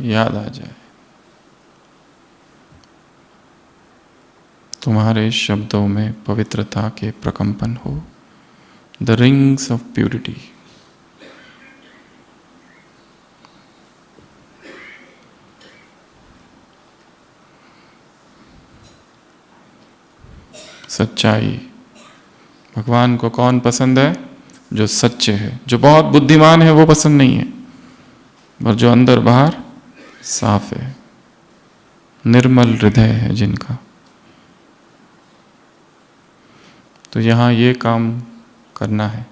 याद आ जाए। तुम्हारे शब्दों में पवित्रता के प्रकंपन हो। The rings of purity. सच्चाई। भगवान को कौन पसंद है? जो सच्चे है। जो बहुत बुद्धिमान है वो पसंद नहीं है, पर जो अंदर बाहर साफ है, निर्मल हृदय है जिनका। तो यहाँ ये काम करना है,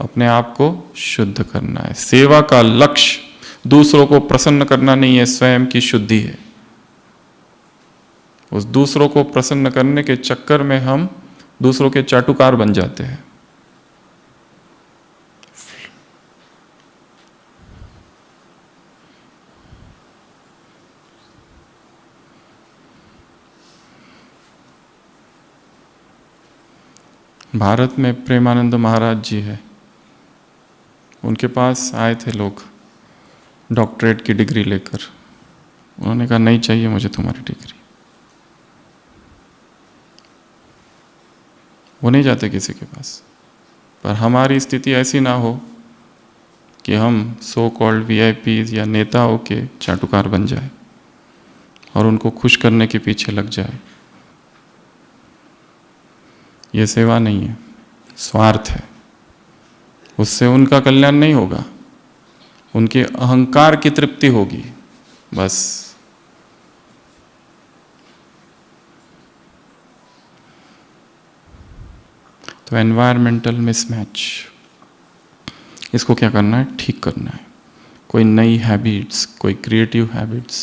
अपने आप को शुद्ध करना है। सेवा का लक्ष्य दूसरों को प्रसन्न करना नहीं है, स्वयं की शुद्धि है। उस दूसरों को प्रसन्न करने के चक्कर में हम दूसरों के चाटुकार बन जाते हैं। भारत में प्रेमानंद महाराज जी है, उनके पास आए थे लोग डॉक्टरेट की डिग्री लेकर। उन्होंने कहा नहीं चाहिए मुझे तुम्हारी डिग्री। वो नहीं जाते किसी के पास। पर हमारी स्थिति ऐसी ना हो कि हम सो कॉल्ड वीआईपीज या नेताओं के चाटुकार बन जाए और उनको खुश करने के पीछे लग जाए। ये सेवा नहीं है, स्वार्थ है। उससे उनका कल्याण नहीं होगा, उनके अहंकार की तृप्ति होगी बस। तो एनवायरमेंटल मिसमैच, इसको क्या करना है? ठीक करना है। कोई नई हैबिट्स, कोई क्रिएटिव हैबिट्स।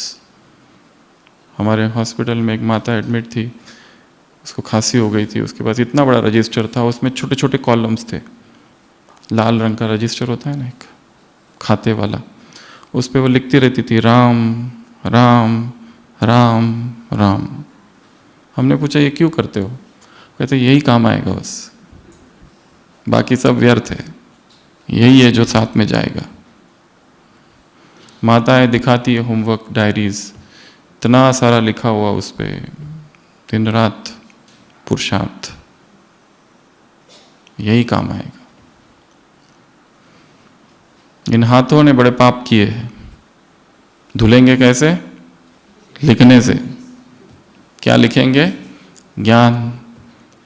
हमारे हॉस्पिटल में एक माता एडमिट थी, उसको खांसी हो गई थी। उसके पास इतना बड़ा रजिस्टर था, उसमें छोटे छोटे कॉलम्स थे। लाल रंग का रजिस्टर होता है ना एक, खाते वाला। उस पर वो लिखती रहती थी राम राम राम राम। हमने पूछा ये क्यों करते हो? कहते यही काम आएगा बस, बाकी सब व्यर्थ है, यही है जो साथ में जाएगा। माताएं दिखाती है होमवर्क डायरीज, इतना सारा लिखा हुआ उस पर, दिन रात पुरुषार्थ, यही काम आएगा। इन हाथों ने बड़े पाप किए हैं। धुलेंगे कैसे? लिखने से। क्या लिखेंगे? ज्ञान,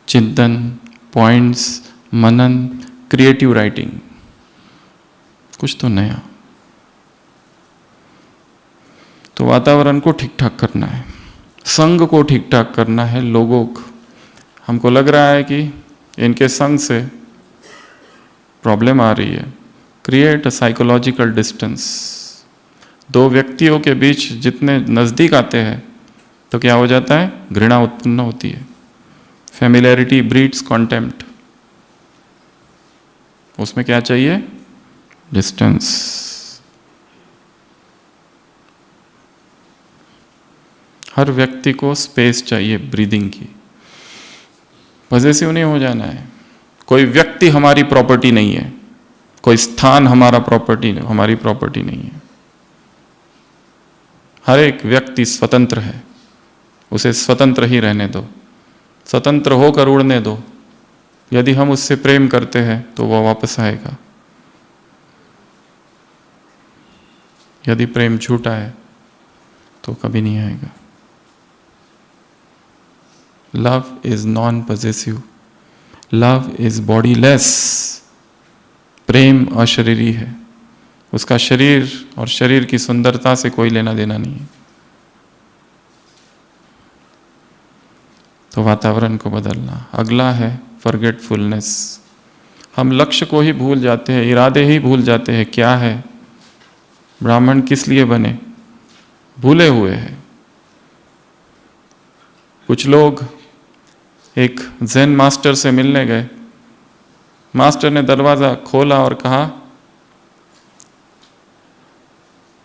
चिंतन, पॉइंट्स, मनन, क्रिएटिव राइटिंग, कुछ तो नया। तो वातावरण को ठीक ठाक करना है, संग को ठीक ठाक करना है। लोगों को, हमको लग रहा है कि इनके संग से प्रॉब्लम आ रही है, क्रिएट अ साइकोलॉजिकल डिस्टेंस। दो व्यक्तियों के बीच जितने नज़दीक आते हैं तो क्या हो जाता है? घृणा उत्पन्न होती है। Familiarity breeds contempt. उसमें क्या चाहिए? डिस्टेंस। हर व्यक्ति को स्पेस चाहिए ब्रीदिंग की। पॉसेसिव नहीं हो जाना है। कोई व्यक्ति हमारी प्रॉपर्टी नहीं है, कोई स्थान हमारी प्रॉपर्टी नहीं है। हर एक व्यक्ति स्वतंत्र है, उसे स्वतंत्र ही रहने दो, स्वतंत्र होकर उड़ने दो। यदि हम उससे प्रेम करते हैं तो वह वापस आएगा। यदि प्रेम झूठा है तो कभी नहीं आएगा। Love is non possessive, love is bodyless. प्रेम अशरीरी है, उसका शरीर और शरीर की सुंदरता से कोई लेना देना नहीं है। तो वातावरण को बदलना। अगला है फॉरगेटफुलनेस। हम लक्ष्य को ही भूल जाते हैं, इरादे ही भूल जाते हैं। क्या है ब्राह्मण किस लिए बने, भूले हुए हैं। कुछ लोग एक ज़ेन मास्टर से मिलने गए। मास्टर ने दरवाज़ा खोला और कहा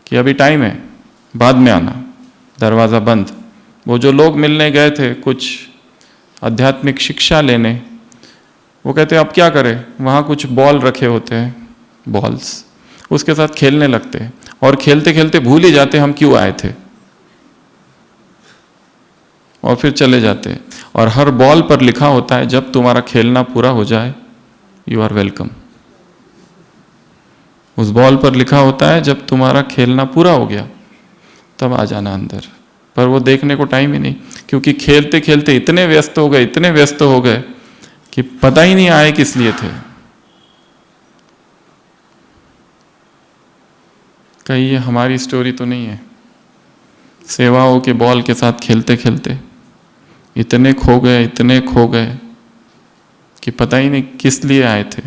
कि अभी टाइम है, बाद में आना। दरवाज़ा बंद। वो जो लोग मिलने गए थे कुछ आध्यात्मिक शिक्षा लेने, वो कहते अब क्या करें, वहाँ कुछ बॉल रखे होते हैं, बॉल्स, उसके साथ खेलने लगते हैं और खेलते खेलते भूल ही जाते हम क्यों आए थे, और फिर चले जाते हैं। और हर बॉल पर लिखा होता है जब तुम्हारा खेलना पूरा हो जाए यू आर वेलकम। उस बॉल पर लिखा होता है जब तुम्हारा खेलना पूरा हो गया तब आ जाना अंदर। पर वो देखने को टाइम ही नहीं, क्योंकि खेलते खेलते इतने व्यस्त हो गए कि पता ही नहीं आए किस लिए थे। कहीं ये हमारी स्टोरी तो नहीं है? सेवाओं के बॉल के साथ खेलते खेलते इतने खो गए कि पता ही नहीं किस लिए आए थे।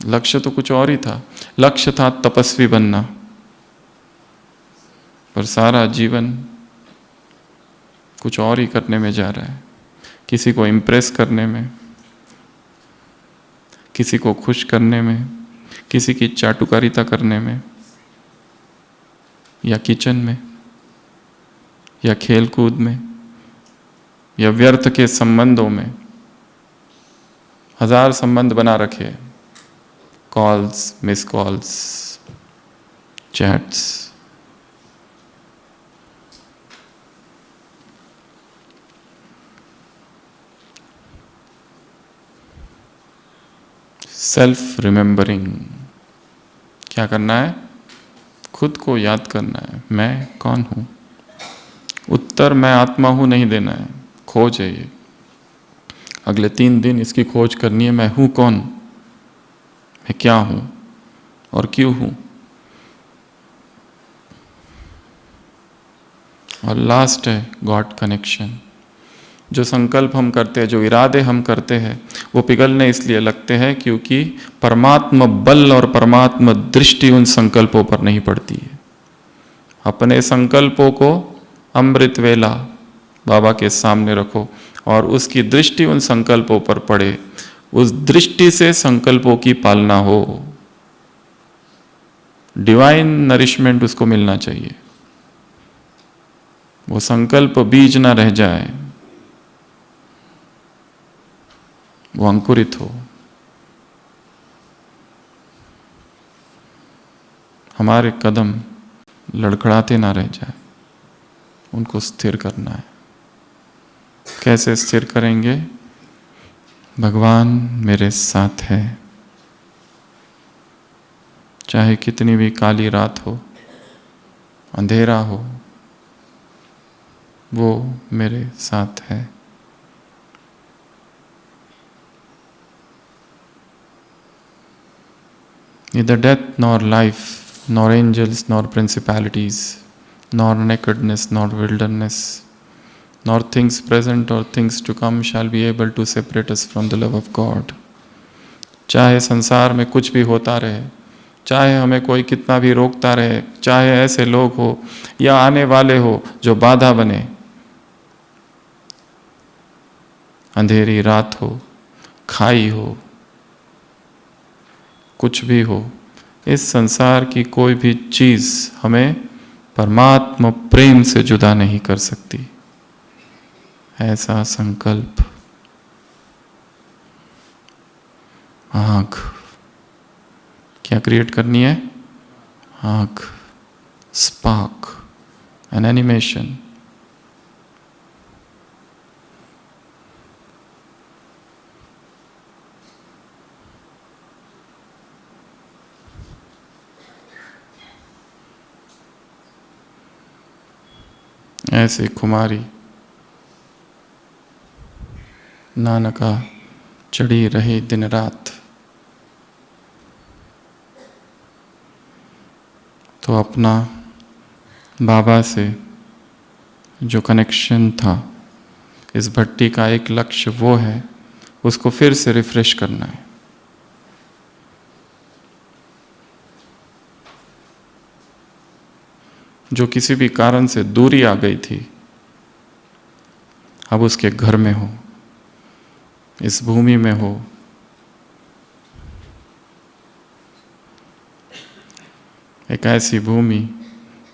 लक्ष्य तो कुछ और ही था। लक्ष्य था तपस्वी बनना, पर सारा जीवन कुछ और ही करने में जा रहा है। किसी को इम्प्रेस करने में, किसी को खुश करने में, किसी की चाटुकारिता करने में, या किचन में, या खेल कूद में, या व्यर्थ के संबंधों में। हजार संबंध बना रखे, calls, miss calls, chats. Self remembering. क्या करना है? खुद को याद करना है, मैं कौन हूं। उत्तर मैं आत्मा हूं नहीं देना है, खोज है ये। अगले 3 दिन इसकी खोज करनी है। मैं हूं कौन, मैं क्या हूं और क्यों हूं। और लास्ट है गॉड कनेक्शन। जो संकल्प हम करते हैं, जो इरादे हम करते हैं, वो पिघलने इसलिए लगते हैं क्योंकि परमात्मा बल और परमात्मा दृष्टि उन संकल्पों पर नहीं पड़ती है। अपने संकल्पों को अमृत वेला बाबा के सामने रखो और उसकी दृष्टि उन संकल्पों पर पड़े, उस दृष्टि से संकल्पों की पालना हो, डिवाइन नरिशमेंट उसको मिलना चाहिए, वो संकल्प बीज ना रह जाए, वो अंकुरित हो। हमारे कदम लड़खड़ाते ना रह जाए, उनको स्थिर करना है। कैसे स्थिर करेंगे? भगवान मेरे साथ है, चाहे कितनी भी काली रात हो, अंधेरा हो, वो मेरे साथ है। Neither death nor life, nor angels, nor principalities, nor nakedness, nor wilderness, nor things present or things to come shall be able to separate us from the love of God. चाहे संसार में कुछ भी होता रहे, चाहे हमें कोई कितना भी रोकता रहे, चाहे ऐसे लोग हो या आने वाले हो जो बाधा बने, अंधेरी रात हो, खाई हो, कुछ भी हो, इस संसार की कोई भी चीज हमें परमात्मा प्रेम से जुदा नहीं कर सकती। ऐसा संकल्प। आँख क्या क्रिएट करनी है? आँख, स्पार्क, एन एनिमेशन। ऐसे कुमारी नानका चढ़ी रही दिन रात, तो अपना बाबा से जो कनेक्शन था, इस भट्टी का एक लक्ष्य वो है, उसको फिर से रिफ्रेश करना है। जो किसी भी कारण से दूरी आ गई थी, अब उसके घर में हो, इस भूमि में हो, एक ऐसी भूमि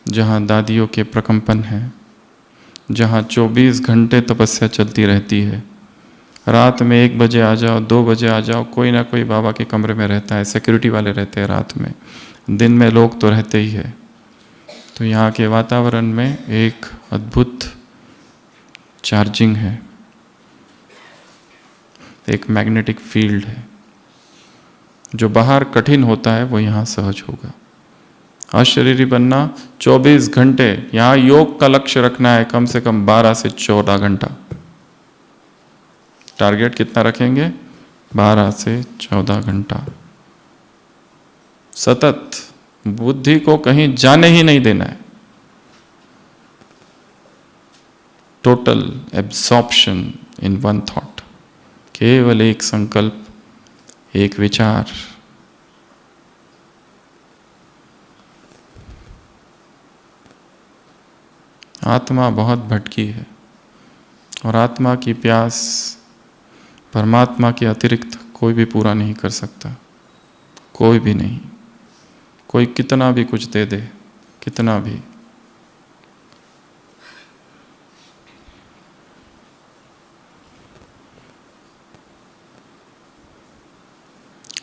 जहाँ दादियों के प्रकंपन है, जहाँ 24 घंटे तपस्या चलती रहती है। रात में 1 बजे आ जाओ, 2 बजे आ जाओ, कोई ना कोई बाबा के कमरे में रहता है, सिक्योरिटी वाले रहते हैं रात में, दिन में लोग तो रहते ही है। तो यहाँ के वातावरण में एक अद्भुत चार्जिंग है, एक मैग्नेटिक फील्ड है। जो बाहर कठिन होता है वो यहाँ सहज होगा। अशरीरी बनना 24 घंटे, यहाँ योग का लक्ष्य रखना है कम से कम 12 से 14 घंटा। टारगेट कितना रखेंगे? 12 से 14 घंटा सतत। बुद्धि को कहीं जाने ही नहीं देना है। Total absorption in one thought, केवल एक संकल्प, एक विचार। आत्मा बहुत भटकी है और आत्मा की प्यास परमात्मा के अतिरिक्त कोई भी पूरा नहीं कर सकता, कोई भी नहीं। कोई कितना भी कुछ दे दे, कितना भी।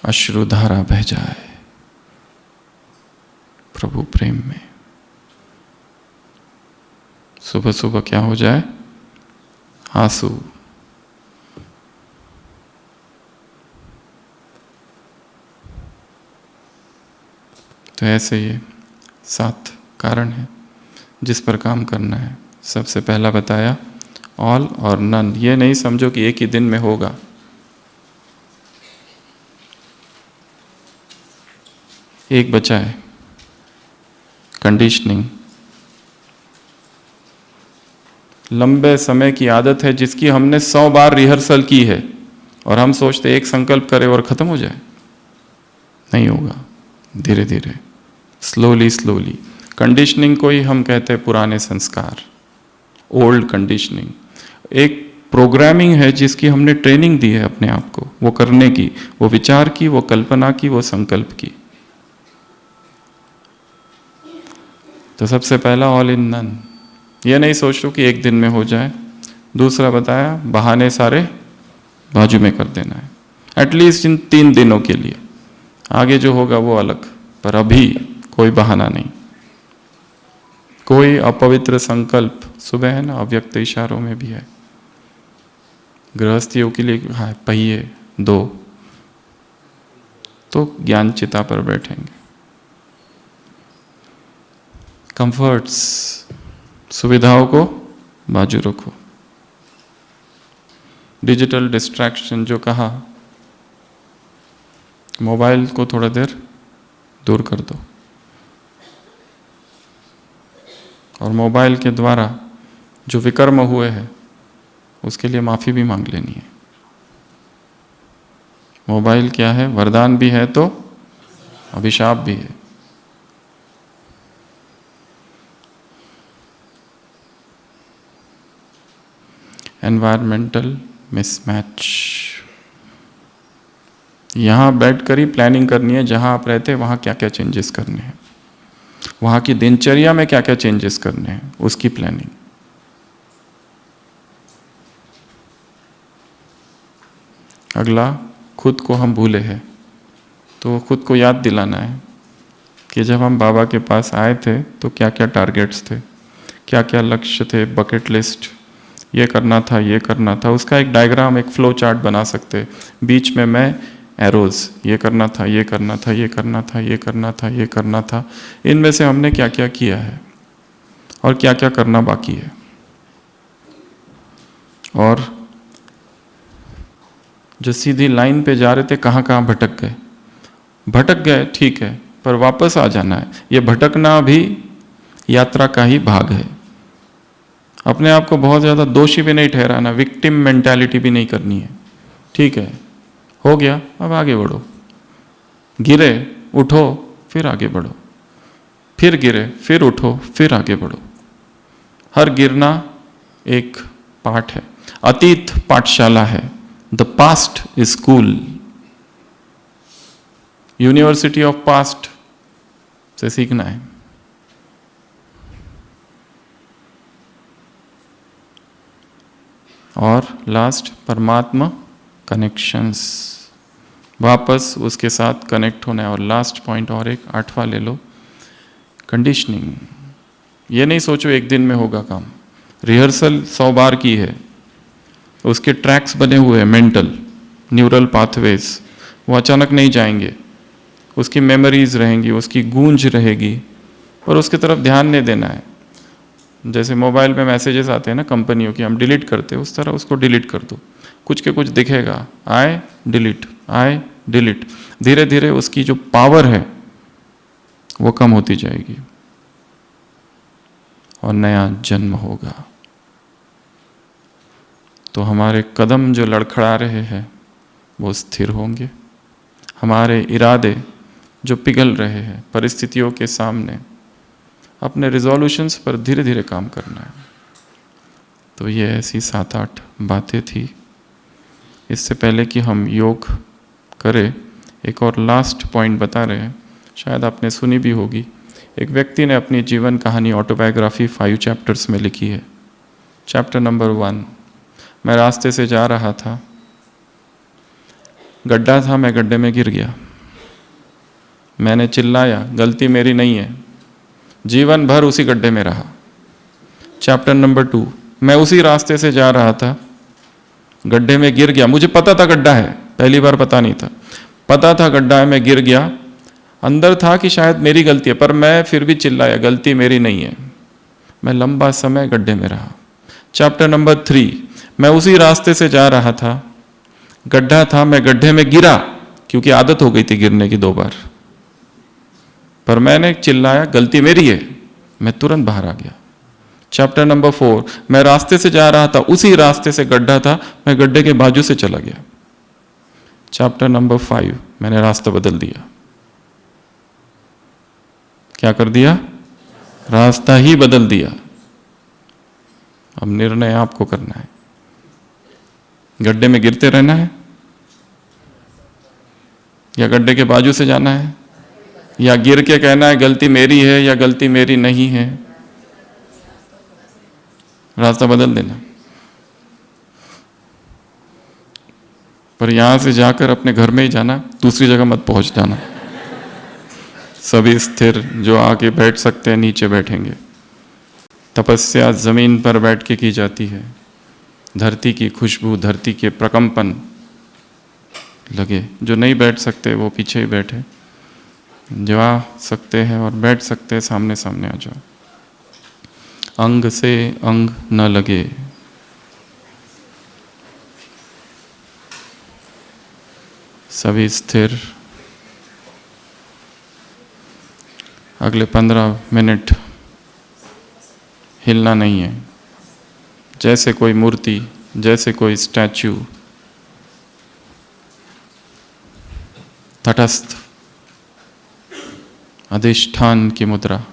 अश्रुधारा बह जाए प्रभु प्रेम में। सुबह सुबह क्या हो जाए? आंसू। तो ऐसे ये 7 कारण हैं जिस पर काम करना है। सबसे पहला बताया ऑल और नन। ये नहीं समझो कि एक ही दिन में होगा। एक बचा है कंडीशनिंग। लंबे समय की आदत है जिसकी हमने 100 बार रिहर्सल की है, और हम सोचते एक संकल्प करें और खत्म हो जाए, नहीं होगा। धीरे धीरे, स्लोली स्लोली। कंडीशनिंग को ही हम कहते हैं पुराने संस्कार, ओल्ड कंडीशनिंग। एक प्रोग्रामिंग है जिसकी हमने ट्रेनिंग दी है अपने आप को, वो करने की, वो विचार की, वो कल्पना की, वो संकल्प की। तो सबसे पहला ऑल इन नन। ये नहीं सोच लो कि एक दिन में हो जाए। दूसरा बताया, बहाने सारे बाजू में कर देना है, एटलीस्ट इन 3 दिनों के लिए। आगे जो होगा वो अलग, पर अभी कोई बहाना नहीं। कोई अपवित्र संकल्प, सुबह है ना, अव्यक्त इशारों में भी है। गृहस्थियों के लिए हाँ, पहिए 2 तो ज्ञान चिता पर बैठेंगे। कंफर्ट्स, सुविधाओं को बाजू रखो। डिजिटल डिस्ट्रैक्शन जो कहा, मोबाइल को थोड़ा देर दूर कर दो, और मोबाइल के द्वारा जो विकर्म हुए हैं उसके लिए माफी भी मांग लेनी है। मोबाइल क्या है? वरदान भी है तो अभिशाप भी है। एनवायरमेंटल मिसमैच, यहाँ बैठकर ही प्लानिंग करनी है, जहाँ आप रहते हैं वहाँ क्या क्या चेंजेस करने हैं, वहाँ की दिनचर्या में क्या क्या चेंजेस करने हैं, उसकी प्लानिंग। अगला, खुद को हम भूले हैं तो खुद को याद दिलाना है कि जब हम बाबा के पास आए थे तो क्या क्या टारगेट्स थे, क्या क्या लक्ष्य थे, बकेट लिस्ट, ये करना था, ये करना था। उसका एक डायग्राम, एक फ्लो चार्ट बना सकते। बीच में मैं एरोज, ये करना था, ये करना था, ये करना था, ये करना था, ये करना था। इनमें से हमने क्या क्या किया है और क्या क्या करना बाकी है। और जो सीधी लाइन पे जा रहे थे, कहाँ कहाँ भटक गए। भटक गए ठीक है, पर वापस आ जाना है। ये भटकना भी यात्रा का ही भाग है। अपने आप को बहुत ज़्यादा दोषी भी नहीं ठहराना, विक्टिम मेंटालिटी भी नहीं करनी है। ठीक है, हो गया, अब आगे बढ़ो। गिरे, उठो, फिर आगे बढ़ो। फिर गिरे, फिर उठो, फिर आगे बढ़ो। हर गिरना एक पाठ है, अतीत पाठशाला है। The past is school, university of past से सीखना है। और लास्ट, परमात्मा कनेक्शंस, वापस उसके साथ कनेक्ट होना है। और लास्ट पॉइंट और एक 8वां ले लो, कंडीशनिंग। ये नहीं सोचो एक दिन में होगा काम। रिहर्सल 100 बार की है, उसके ट्रैक्स बने हुए हैं, मेंटल न्यूरल पाथवेज, वो अचानक नहीं जाएंगे। उसकी मेमोरीज रहेंगी, उसकी गूंज रहेगी, पर उसकी तरफ ध्यान नहीं देना है। जैसे मोबाइल में मैसेजेस आते हैं ना कंपनियों की, हम डिलीट करते हैं, उस तरह उसको डिलीट कर दो। कुछ के कुछ दिखेगा, आए डिलीट, आए डिलीट। धीरे धीरे उसकी जो पावर है वो कम होती जाएगी और नया जन्म होगा। तो हमारे कदम जो लड़खड़ा रहे हैं वो स्थिर होंगे। हमारे इरादे जो पिघल रहे हैं परिस्थितियों के सामने, अपने रिजोल्यूशंस पर धीरे धीरे काम करना है। तो ये ऐसी 7-8 बातें थी। इससे पहले कि हम योग करें, एक और लास्ट पॉइंट बता रहे हैं, शायद आपने सुनी भी होगी। एक व्यक्ति ने अपनी जीवन कहानी, ऑटोबायोग्राफी 5 चैप्टर्स में लिखी है। चैप्टर नंबर 1, मैं रास्ते से जा रहा था, गड्ढा था, मैं गड्ढे में गिर गया। मैंने चिल्लाया, गलती मेरी नहीं है। जीवन भर उसी गड्ढे में रहा। चैप्टर नंबर 2, मैं उसी रास्ते से जा रहा था, गड्ढे में गिर गया। मुझे पता था गड्ढा है, पहली बार पता नहीं था, पता था गड्ढा है, मैं गिर गया। अंदर था कि शायद मेरी गलती है, पर मैं फिर भी चिल्लाया, गलती मेरी नहीं है। मैं लंबा समय गड्ढे में रहा। चैप्टर नंबर 3, मैं उसी रास्ते से जा रहा था, गड्ढा था, मैं गड्ढे में गिरा, क्योंकि आदत हो गई थी गिरने की 2 बार, पर मैंने चिल्लाया, गलती मेरी है, मैं तुरंत बाहर आ गया। चैप्टर नंबर 4, मैं रास्ते से जा रहा था, उसी रास्ते से गड्ढा था, मैं गड्ढे के बाजू से चला गया। चैप्टर नंबर 5, मैंने रास्ता बदल दिया। क्या कर दिया? रास्ता ही बदल दिया। अब निर्णय आपको करना है। गड्ढे में गिरते रहना है या गड्ढे के बाजू से जाना है, या गिर के कहना है गलती मेरी है या गलती मेरी नहीं है। रास्ता बदल देना। पर यहां से जाकर अपने घर में ही जाना, दूसरी जगह मत पहुंच जाना। सभी स्थिर जो आके बैठ सकते हैं नीचे बैठेंगे। तपस्या जमीन पर बैठ के की जाती है। धरती की खुशबू, धरती के प्रकंपन लगे। जो नहीं बैठ सकते वो पीछे ही बैठे, जो आ सकते हैं और बैठ सकते हैं सामने सामने आ जाओ। अंग से अंग न लगे। सभी स्थिर। अगले 15 मिनट हिलना नहीं है। जैसे कोई मूर्ति, जैसे कोई स्टैच्यू, तटस्थ अधिष्ठान की मुद्रा।